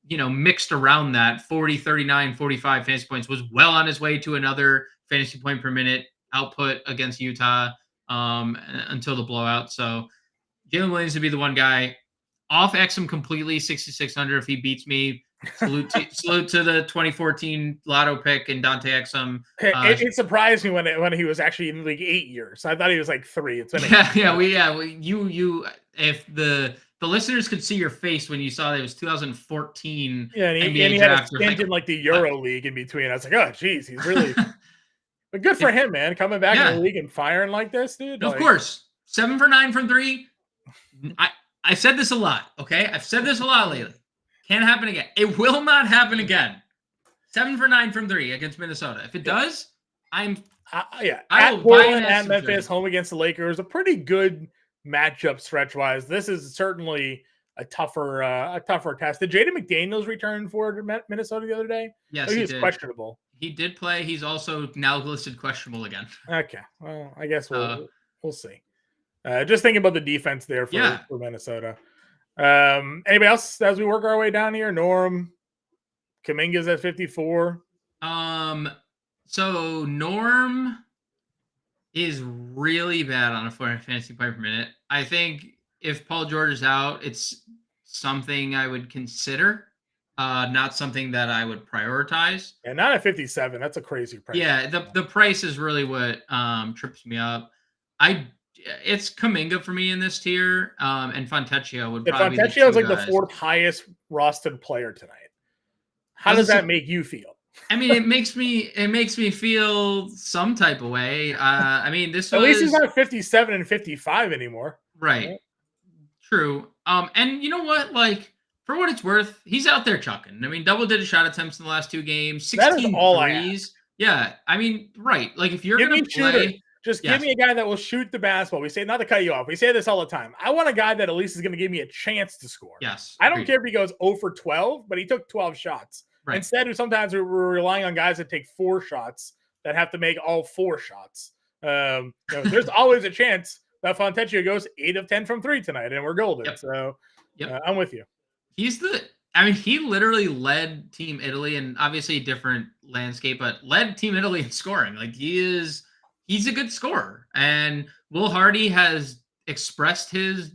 mixed around that 40, 39, 45 fantasy points, was well on his way to another fantasy point per minute output against Utah until the blowout. So Jalen Williams would be the one guy. Off Exum completely, 6,600 if he beats me. Salute to the 2014 lotto pick and Dante Exum. It surprised me when he was actually in like 8 years. I thought he was like 3. It's been if the listeners could see your face when you saw that it was 2014. Yeah, and he had a stint in like the Euro League in between. I was like, oh geez, he's really but good for him, man. Coming back in the league and firing like this, dude. Of course. 7 for 9 from 3. I've said this a lot, okay? I've said this a lot lately. Can't happen again. It will not happen again. 7 for 9 from 3 against Minnesota. If it does, at Portland, at Memphis, home against the Lakers, a pretty good matchup stretch-wise. This is certainly a tougher test. Did Jaden McDaniels return for Minnesota the other day? Yes, he was did. Questionable. He did play. He's also now listed questionable again. Okay, well, I guess we'll see. Just thinking about the defense there for Minnesota. Anybody else as we work our way down here? Norm, Kuminga's at 54. So Norm is really bad on a fantasy point per minute. I think if Paul George is out, it's something I would consider, not something that I would prioritize. And not at 57. That's a crazy price. Yeah, the price is really what trips me up. It's Kuminga for me in this tier, and Fontecchio would probably be Fontecchio is like the 4th highest rostered player tonight. How does that make you feel? I mean, it makes me feel some type of way. This at least he's not 57 and 55 anymore. Right. True. And you know what? Like, for what it's worth, he's out there chucking. I mean, double-digit shot attempts in the last 2 games, 16 that is all threes. Yeah. I mean, right. Like, if you're going to play... Just give me a guy that will shoot the basketball. We say, not to cut you off, we say this all the time. I want a guy that at least is going to give me a chance to score. Yes. I don't care if he goes 0 for 12, but he took 12 shots. Right. Instead, sometimes we're relying on guys that take 4 shots that have to make all 4 shots. There's always a chance that Fontecchio goes 8 of 10 from 3 tonight, and we're golden. Yep. So I'm with you. He literally led Team Italy, and obviously a different landscape, but led Team Italy in scoring. Like, he's a good scorer. And Will Hardy has expressed his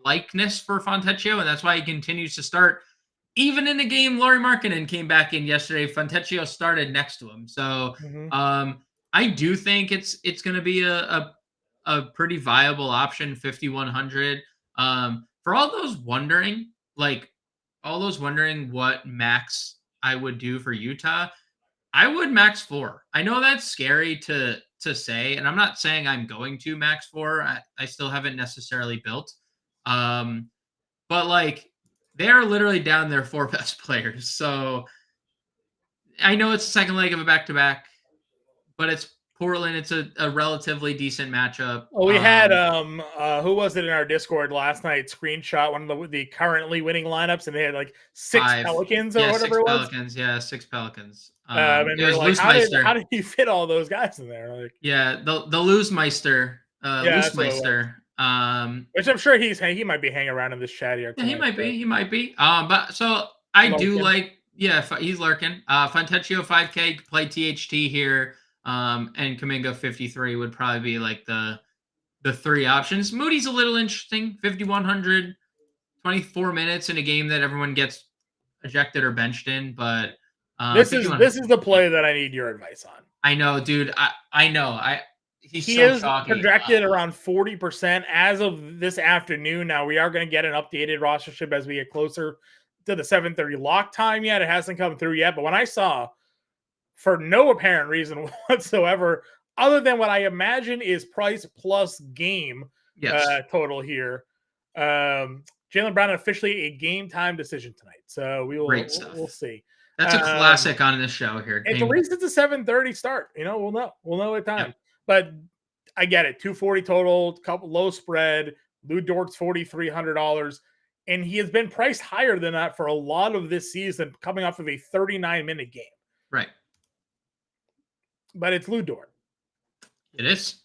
likeness for Fontecchio, and that's why he continues to start. Even in a game, Lauri Markkanen came back in yesterday. Fontecchio started next to him. So I do think it's going to be a pretty viable option, 5,100. For all those wondering what max I would do for Utah, I would max 4. I know that's scary to say, and I'm not saying I'm going to max 4. I still haven't necessarily built. But like, they're literally down their 4 best players. So I know it's the second leg of a back-to-back, but it's Portland, it's a relatively decent matchup. Well, we had who was it in our Discord last night? Screenshot one of the currently winning lineups, and they had like six Pelicans or whatever it was. Six Pelicans. And it was like, Loosemeister. how did you fit all those guys in there? Like, yeah, the Loosemeister, Loosemeister. Which I'm sure he might be hanging around in this chat here. Tonight, he might be. But so I do like. Yeah, he's lurking. Fontecchio 5K, play THT here. And Kuminga 53 would probably be like the 3 options. Moody's a little interesting. 5,100, 24 minutes in a game that everyone gets ejected or benched in. But this is the play that I need your advice on. I know, dude. I know. He so is chalky. projected around 40% as of this afternoon. Now we are going to get an updated rostership as we get closer to the 7:30 lock time yet. It hasn't come through yet, but when I saw, for no apparent reason whatsoever, other than what I imagine is price plus game total here, Jaylen Brown officially a game time decision tonight. So we'll see. That's a classic on this show here. At least it's a 7:30 start. We'll know at time. Yep. But I get it. 240 total, couple low spread. Lou Dort's $4,300. And he has been priced higher than that for a lot of this season, coming off of a 39-minute game. Right. But it's Lou Dort. It is.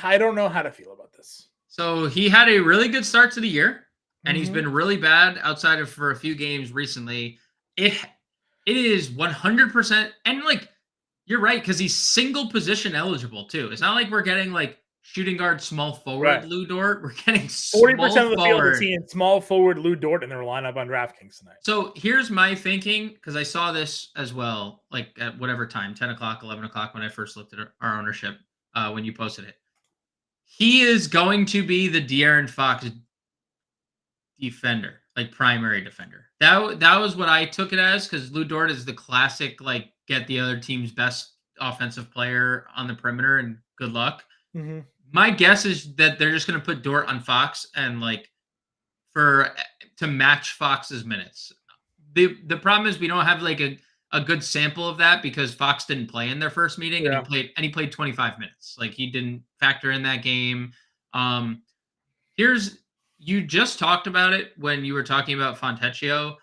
I don't know how to feel about this. So he had a really good start to the year, and he's been really bad outside of for a few games recently. It is 100%. And, like, you're right, because he's single position eligible, too. It's not like we're getting, like, shooting guard, small forward Lou Dort. We're getting 40% of the field is seeing small forward Lou Dort in their lineup on DraftKings tonight. So here's my thinking, because I saw this as well, like at whatever time, 10 o'clock, 11 o'clock, when I first looked at our ownership, when you posted it. He is going to be the De'Aaron Fox defender, like primary defender. That was what I took it as, because Lou Dort is the classic, like, get the other team's best offensive player on the perimeter and good luck. Mm-hmm. My guess is that they're just going to put Dort on Fox and to match Fox's minutes. The problem is we don't have like a good sample of that, because Fox didn't play in their first meeting and he played 25 minutes. Like, he didn't factor in that game. You just talked about it when you were talking about Fontecchio.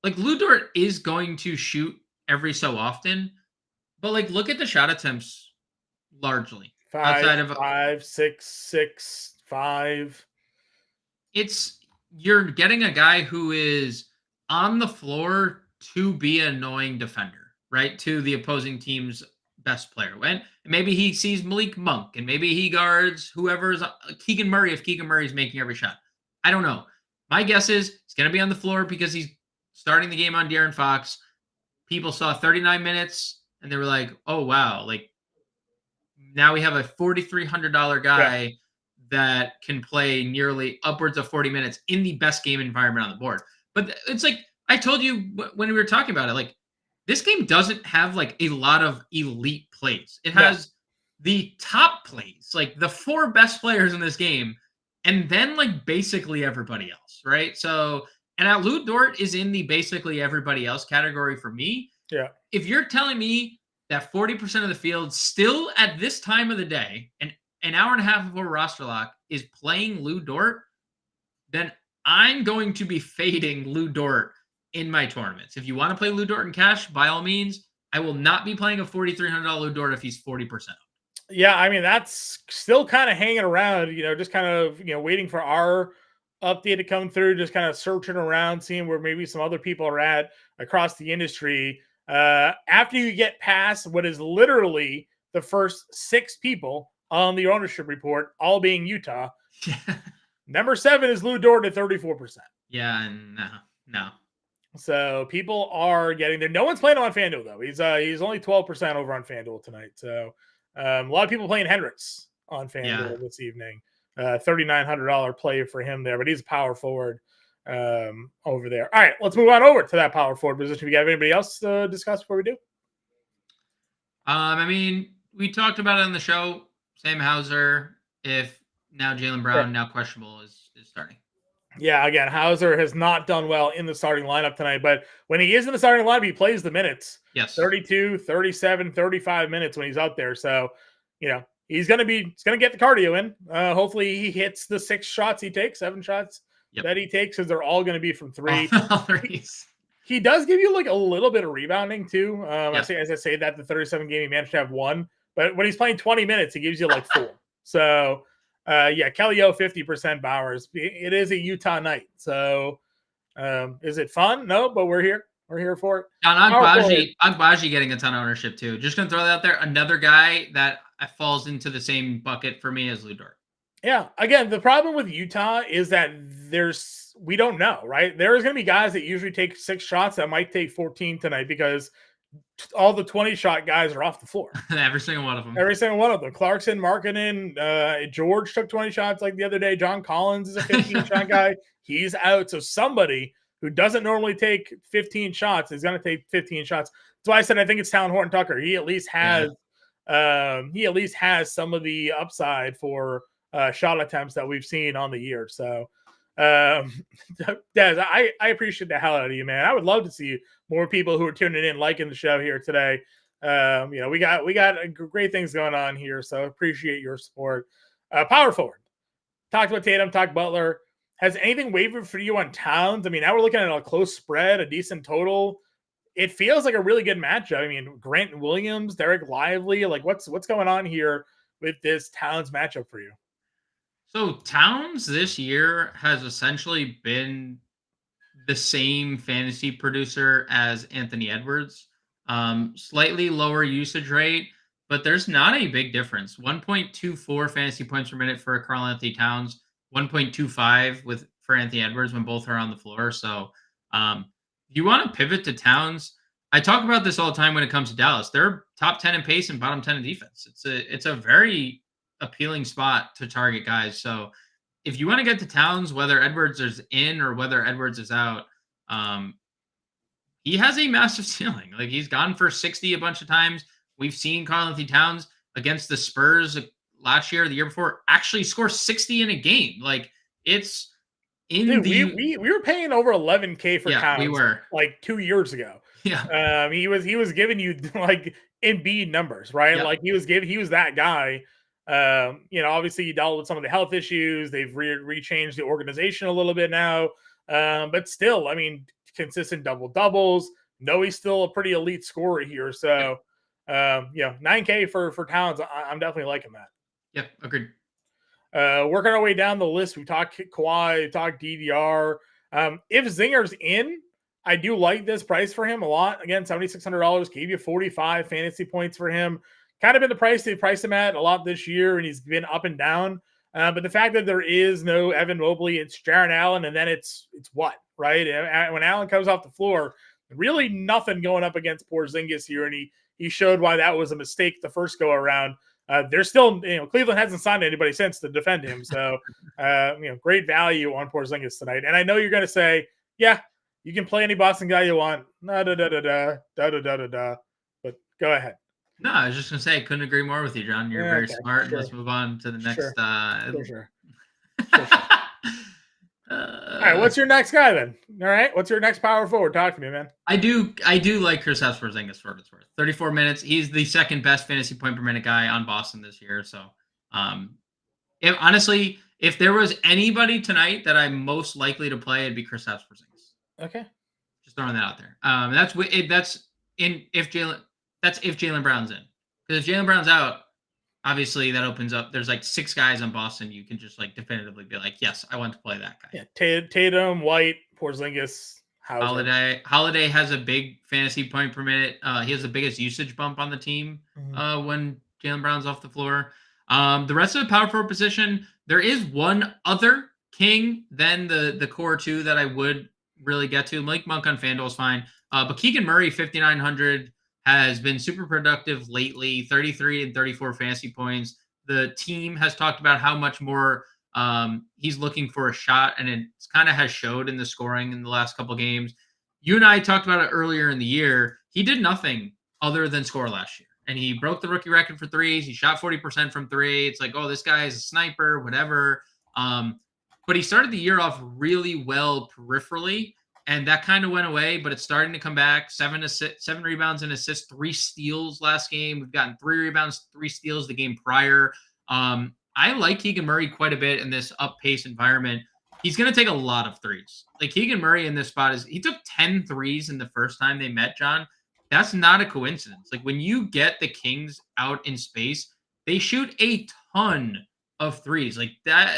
Like, Lou Dort is going to shoot every so often, but like, look at the shot attempts largely. 5, 6, 6, 5. You're getting a guy who is on the floor to be an annoying defender, right? To the opposing team's best player. And maybe he sees Malik Monk, and maybe he guards whoever's Keegan Murray if Keegan Murray's making every shot. I don't know. My guess is he's going to be on the floor because he's starting the game on De'Aaron Fox. People saw 39 minutes and they were like, oh, wow. Like, now we have a $4,300 guy that can play nearly upwards of 40 minutes in the best game environment on the board. But it's like, I told you when we were talking about it, like, this game doesn't have like a lot of elite plays. It has the top plays, like the 4 best players in this game, and then like basically everybody else, right? So, and now Lou Dort is in the basically everybody else category for me. Yeah. If you're telling me that 40% of the field still at this time of the day, and an hour and a half before roster lock, is playing Lou Dort, then I'm going to be fading Lou Dort in my tournaments. If you want to play Lou Dort in cash, by all means. I will not be playing a $4,300 Lou Dort if he's 40%. Yeah, I mean, that's still kind of hanging around, just kind of, waiting for our update to come through, just kind of searching around, seeing where maybe some other people are at across the industry. After you get past what is literally the first 6 people on the ownership report, all being Utah, number 7 is Lou Dort at 34%. Yeah, no. So people are getting there. No one's playing on FanDuel, though. He's only 12% over on FanDuel tonight. So a lot of people playing Hendricks on FanDuel this evening. $3,900 play for him there, but he's a power forward over there. All right, let's move on over to that power forward position. We got anybody else to discuss before we do? I mean, we talked about it on the show. Sam Hauser, if now Jaylen Brown, now questionable, is starting. Yeah, again, Hauser has not done well in the starting lineup tonight, but when he is in the starting lineup, he plays the minutes. Yes. 32, 37, 35 minutes when he's out there. So he's going to get the cardio in. Hopefully he hits the 6 shots he takes, 7 shots that he takes, because they're all going to be from 3. He does give you like a little bit of rebounding too. As I say that the 37 game he managed to have 1, but when he's playing 20 minutes, he gives you like 4. So Kelly O 50% Bowers. It is a Utah night. So is it fun? No, but we're here. We're here for it. John Agbaji getting a ton of ownership too. Just gonna throw that out there. Another guy that falls into the same bucket for me as Lu Dort. Yeah. Again, the problem with Utah is that we don't know, right? There's going to be guys that usually take 6 shots that might take 14 tonight because all the 20 shot guys are off the floor. Every single one of them. Clarkson, Markkanen, George took 20 shots like the other day. John Collins is a 15 shot guy. He's out. So somebody who doesn't normally take 15 shots is going to take 15 shots. That's why I said I think it's Talon Horton Tucker. He at least has some of the upside for shot attempts that we've seen on the year. So Des, I appreciate the hell out of you, man. I would love to see more people who are tuning in, liking the show here today. We got great things going on here, so appreciate your support. Power forward. Talked about Tatum, talked Butler. Has anything wavered for you on Towns? I mean, now we're looking at a close spread, a decent total. It feels like a really good matchup. I mean, Grant Williams, Derek Lively, like what's going on here with this Towns matchup for you? So Towns this year has essentially been the same fantasy producer as Anthony Edwards. Slightly lower usage rate, but there's not a big difference. 1.24 fantasy points per minute for Karl-Anthony Towns, 1.25 for Anthony Edwards when both are on the floor. So you want to pivot to Towns. I talk about this all the time when it comes to Dallas. They're top 10 in pace and bottom 10 in defense. It's a very appealing spot to target guys. So if you want to get to Towns, whether Edwards is in or whether Edwards is out, he has a massive ceiling. Like he's gone for 60 a bunch of times. We've seen Karl-Anthony Towns against the Spurs last year, the year before, actually score 60 in a game. Like it's in we were paying over 11K for Towns. We were like 2 years ago. Yeah. He was giving you like Embiid numbers, right? Yep. Like he was that guy. Obviously he dealt with some of the health issues. They've rechanged the organization a little bit now. But still, I mean, consistent doubles. No, he's still a pretty elite scorer here. So, 9K for Towns. I'm definitely liking that. Yep, agreed. Working our way down the list, we talked Kawhi, we talked DDR. If Zinger's in, I do like this price for him a lot. Again, $7,600 gave you 45 fantasy points for him. Kind of been the price they priced him at a lot this year, and he's been up and down. But the fact that there is no Evan Mobley, it's Jarrett Allen, and then it's what, right? When Allen comes off the floor, really nothing going up against Porzingis here, and he showed why that was a mistake the first go around. They're still, Cleveland hasn't signed anybody since to defend him, so great value on Porzingis tonight. And I know you're going to say, yeah, you can play any Boston guy you want, but go ahead. No, I was just going to say, I couldn't agree more with you, John. You're very smart. Sure. Let's move on to the next. Sure. All right, what's your next guy then? All right, what's your next power forward? Talk to me, man. I do like Kristaps Porzingis for what it's worth. 34 minutes. He's the second best fantasy point per minute guy on Boston this year. So, if there was anybody tonight that I'm most likely to play, it'd be Kristaps Porzingis. Okay, just throwing that out there. That's if Jaylen Brown's in. Because if Jaylen Brown's out, obviously that opens up. There's like 6 guys on Boston. You can just like definitively be like, yes, I want to play that guy. Yeah, Tatum, White, Porzingis, Holiday. Holiday has a big fantasy point per minute. He has the biggest usage bump on the team when Jaylen Brown's off the floor. The rest of the power forward position, there is one other king than the core 2 that I would really get to. Malik Monk on FanDuel is fine. But Keegan Murray, 5,900. Has been super productive lately, 33 and 34 fantasy points. The team has talked about how much more he's looking for a shot, and it kind of has showed in the scoring in the last couple games. You and I talked about it earlier in the year. He did nothing other than score last year, and he broke the rookie record for threes. He shot 40% from 3. It's like, oh, this guy is a sniper, whatever. But he started the year off really well peripherally. And that kind of went away, but it's starting to come back. 7 rebounds and assists, 3 steals last game. We've gotten 3 rebounds, 3 steals the game prior. I like Keegan Murray quite a bit in this up pace environment. He's going to take a lot of threes. Like Keegan Murray in this spot he took 10 threes in the first time they met, John. That's not a coincidence. Like when you get the Kings out in space, they shoot a ton of threes. Like that,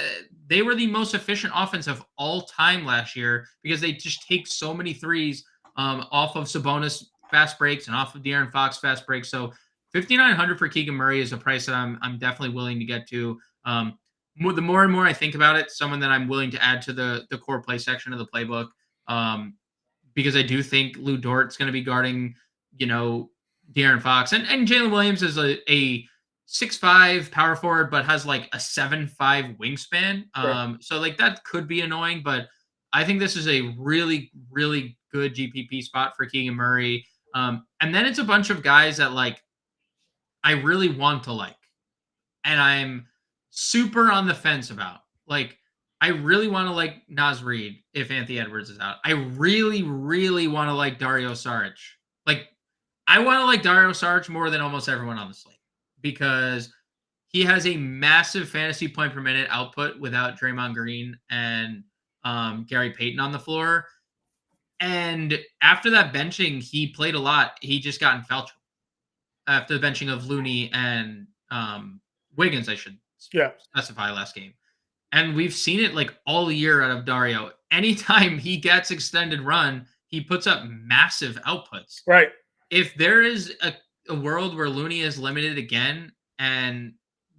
they were the most efficient offense of all time last year because they just take so many threes off of Sabonis fast breaks and off of De'Aaron Fox fast breaks. So 5,900 for Keegan Murray is a price that I'm definitely willing to get to. The more and more I think about it, someone that I'm willing to add to the core play section of the playbook, because I do think Lou Dort's going to be guarding, De'Aaron Fox and Jalen Williams is a 6'5" power forward, but has like a 7'5" wingspan. Sure. So like that could be annoying, but I think this is a really, really good GPP spot for Keegan Murray. And then it's a bunch of guys that like I really want to like, and I'm super on the fence about. Like, I really want to like Naz Reid if Anthony Edwards is out. I really, really want to like Dario Saric. Like, I want to like Dario Saric more than almost everyone on the slate because he has a massive fantasy point per minute output without Draymond Green and Gary Payton on the floor. And after that benching, he played a lot. He just got in foul trouble after the benching of Looney and Wiggins, I should specify last game. And we've seen it like all year out of Dario. Anytime he gets extended run, he puts up massive outputs. Right. If there is a world where Looney is limited again and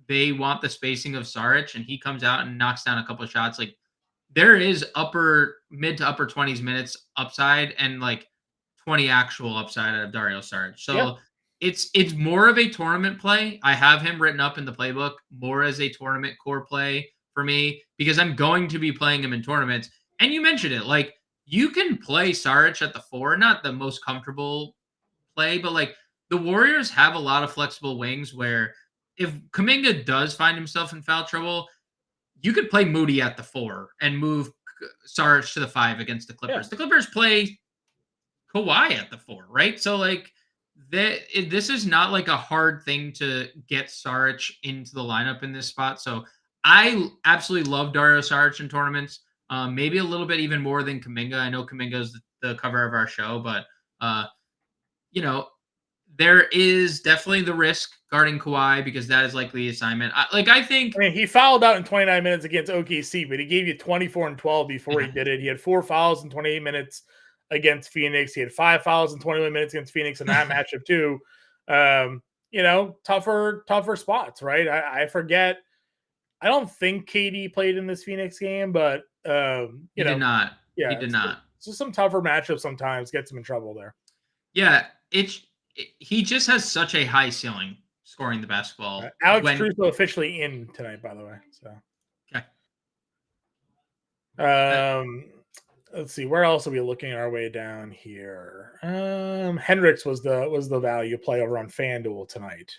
they want the spacing of Saric and he comes out and knocks down a couple of shots, like there is mid to upper 20s minutes upside and like 20 actual upside out of Dario Saric. So it's more of a tournament play. I have him written up in the playbook more as a tournament core play for me because I'm going to be playing him in tournaments. And you mentioned it, like you can play Saric at the 4, not the most comfortable play, but like the Warriors have a lot of flexible wings where if Kuminga does find himself in foul trouble, you could play Moody at the 4 and move Saric to the 5 against the Clippers. The Clippers play Kawhi at the 4, right? So like this is not like a hard thing to get Saric into the lineup in this spot. So I absolutely love Dario Saric in tournaments. Maybe a little bit even more than Kuminga. I know Kuminga is the cover of our show, but there is definitely the risk guarding Kawhi because that is likely the assignment. I mean, he fouled out in 29 minutes against OKC, but he gave you 24 and 12 before he did it. He had 4 fouls in 28 minutes against Phoenix. He had 5 fouls in 21 minutes against Phoenix in that matchup too. Tougher spots, right? I forget. I don't think KD played in this Phoenix game, but he did not. Yeah, he did not. It's just some tougher matchups sometimes gets him in trouble there. Yeah, he just has such a high ceiling scoring the basketball. Alex Trusso officially in tonight, by the way. So okay. Let's see, where else are we looking our way down here? Hendricks was the value play over on FanDuel tonight.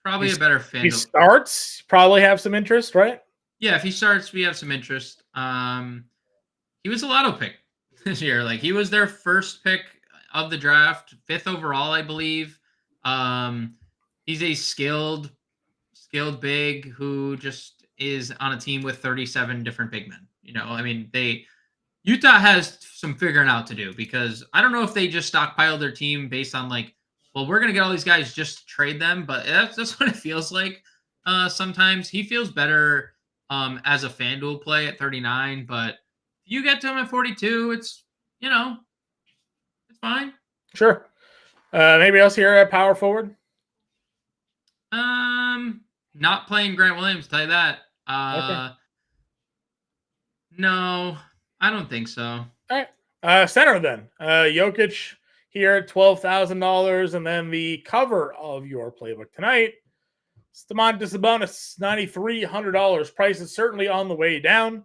Probably a better FanDuel. He starts, probably have some interest, right? Yeah, if he starts, we have some interest. He was a lotto pick this year. Like he was their first pick of the draft, 5th overall, I believe. He's a skilled big who just is on a team with 37 different big men. I mean, Utah has some figuring out to do because I don't know if they just stockpiled their team based on like, well, we're going to get all these guys just to trade them, but that's what it feels like. Sometimes he feels better as a FanDuel play at 39, but if you get to him at 42, it's fine. Sure. Maybe else here at power forward? Not playing Grant Williams, tell you that. Okay. No, I don't think so. All right. Center then. Jokic here at $12,000, and then the cover of your playbook tonight, Domantas Sabonis, $9,300. Price is certainly on the way down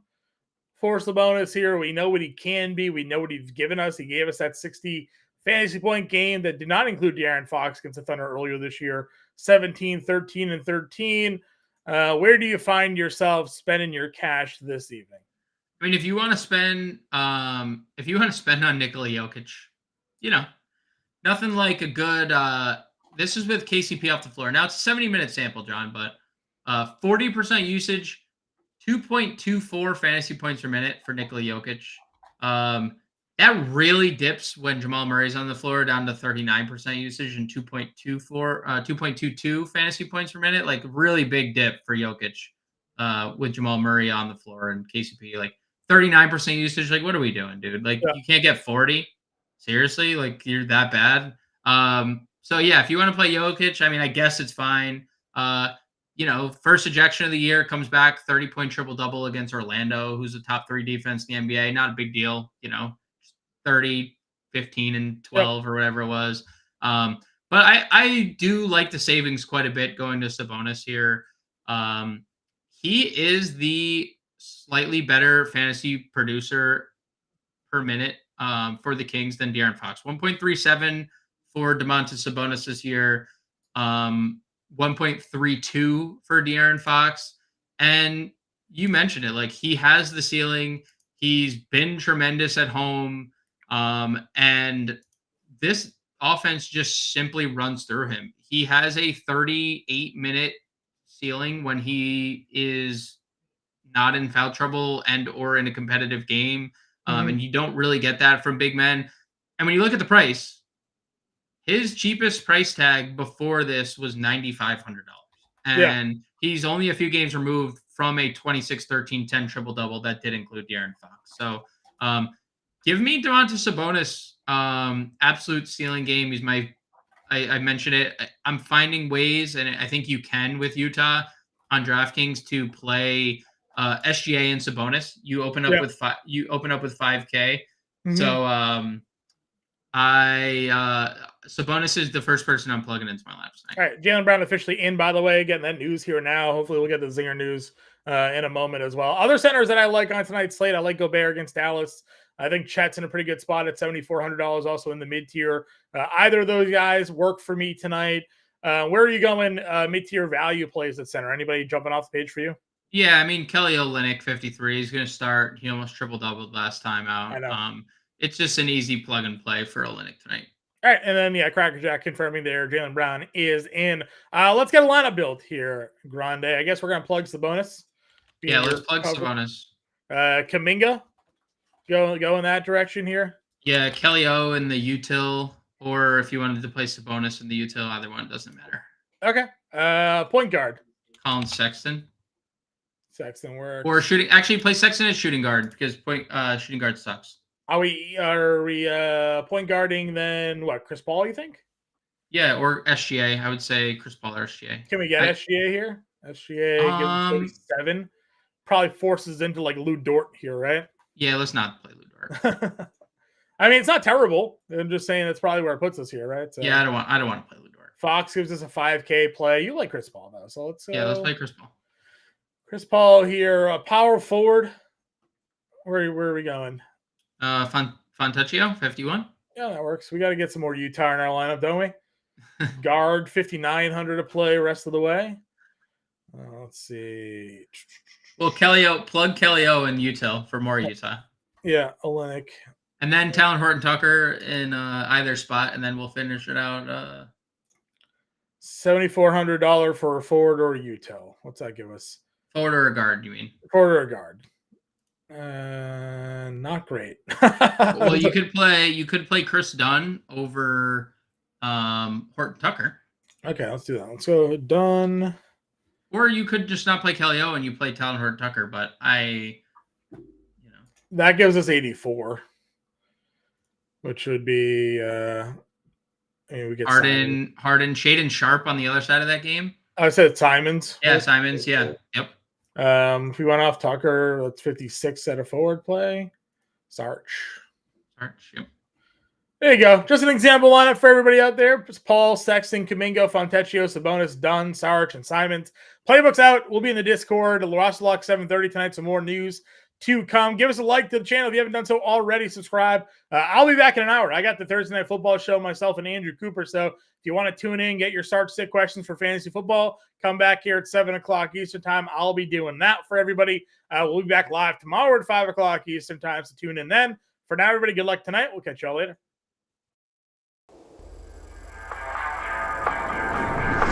for Sabonis here. We know what he can be. We know what he's given us. He gave us that 60 fantasy point game that did not include De'Aaron Fox against the Thunder earlier this year. 17, 13, and 13. Where do you find yourself spending your cash this evening? I mean, if you want to spend on Nikola Jokic, nothing like a good this is with KCP off the floor. Now it's a 70-minute sample, John, but 40% usage, 2.24 fantasy points per minute for Nikola Jokic. That really dips when Jamal Murray's on the floor, down to 39% usage and 2.22 fantasy points per minute. Like, really big dip for Jokic with Jamal Murray on the floor and KCP. Like 39% usage. Like, what are we doing, dude? Like, you can't get 40. Seriously? Like, you're that bad? So yeah, if you want to play Jokic, I mean, I guess it's fine. First ejection of the year, comes back, 30-point triple-double against Orlando, who's a top 3 defense in the NBA. Not a big deal, 30, 15, and 12 or whatever it was. But I do like the savings quite a bit going to Sabonis here. He is the slightly better fantasy producer per minute for the Kings than De'Aaron Fox. 1.37 for Domantas Sabonis this year. 1.32 for De'Aaron Fox. And you mentioned it, like, he has the ceiling. He's been tremendous at home. And this offense just simply runs through him. He has a 38-minute ceiling when he is not in foul trouble and or in a competitive game. And you don't really get that from big men. And when you look at the price, his cheapest price tag before this was $9,500. And he's only a few games removed from a 26, 13, 10 triple-double that did include De'Aaron Fox. So give me Domantas Sabonis, absolute ceiling game. He's I mentioned it. I'm finding ways, and I think you can with Utah on DraftKings, to play SGA and Sabonis. You open up with 5K. So Sabonis is the first person I'm plugging into my laps tonight. All right, Jaylen Brown officially in, by the way, getting that news here now. Hopefully we'll get the Zinger news in a moment as well. Other centers that I like on tonight's slate, I like Gobert against Dallas. I think Chet's in a pretty good spot at $7,400, also in the mid-tier. Either of those guys work for me tonight. Where are you going mid-tier value plays at center? Anybody jumping off the page for you? Yeah, I mean, Kelly Olynyk, 53. He's going to start. He almost triple-doubled last time out. I know. It's just an easy plug-and-play for Olynyk tonight. All right, and then, Crackerjack confirming there, Jaylen Brown is in. Let's get a lineup build here, Grande. I guess we're going to plug Sabonis. Yeah, let's plug Sabonis. Kuminga, go in that direction here. Yeah, Kelly O in the util, or if you wanted to play Sabonis in the util, either one, doesn't matter. Okay. Point guard. Colin Sexton. Sexton works. Or shooting. Actually, play Sexton as shooting guard, because shooting guard sucks. Are we point guarding then what? Chris Paul, you think? Yeah, or SGA. I would say Chris Paul or SGA. Can we get SGA here? SGA gives 37. Probably forces into like Lou Dort here, right? Yeah, let's not play Lou Dort. I mean, it's not terrible. I'm just saying that's probably where it puts us here, right? So, yeah, I don't want to play Lou Dort. Fox gives us a 5K play. You like Chris Paul though, so let's let's play Chris Paul. Chris Paul here, a power forward. Where are we going? Fontecchio, 51. Yeah, that works. We got to get some more Utah in our lineup, don't we? Guard, 5,900 to play rest of the way. Let's see. Well, plug Kelly O in Utah for more Utah. Yeah, Olynyk. And then Talon Horton-Tucker in either spot, and then we'll finish it out. $7,400 for a forward or a Utah. What's that give us? Forward or a guard, you mean? Forward or a guard. Not great. Well, you could play Chris Dunn over Horton-Tucker. Okay, let's do that. Let's go Dunn. Or you could just not play Kelly O and you play Talon Horton-Tucker, but that gives us 84, which would be we get Harden, Shaedon Sharp on the other side of that game. I said Simons. Yeah, right? Simons. Yeah. Yep. If we went off Tucker, that's 56 at a forward play. Sarch. Yep. There you go. Just an example lineup for everybody out there. It's Paul, Sexton, Kuminga, Fontecchio, Sabonis, Dunn, Sarch, and Simons. Playbooks out. We'll be in the Discord. Lost Luck 7:30 tonight. Some more news to come. Give us a like to the channel if you haven't done so already. Subscribe. I'll be back in an hour. I got the Thursday Night Football show, myself and Andrew Cooper. So if you want to tune in, get your start sit questions for fantasy football, come back here at 7 o'clock Eastern time. I'll be doing that for everybody. We'll be back live tomorrow at 5 o'clock Eastern time. So tune in then. For now, everybody, good luck tonight. We'll catch y'all later.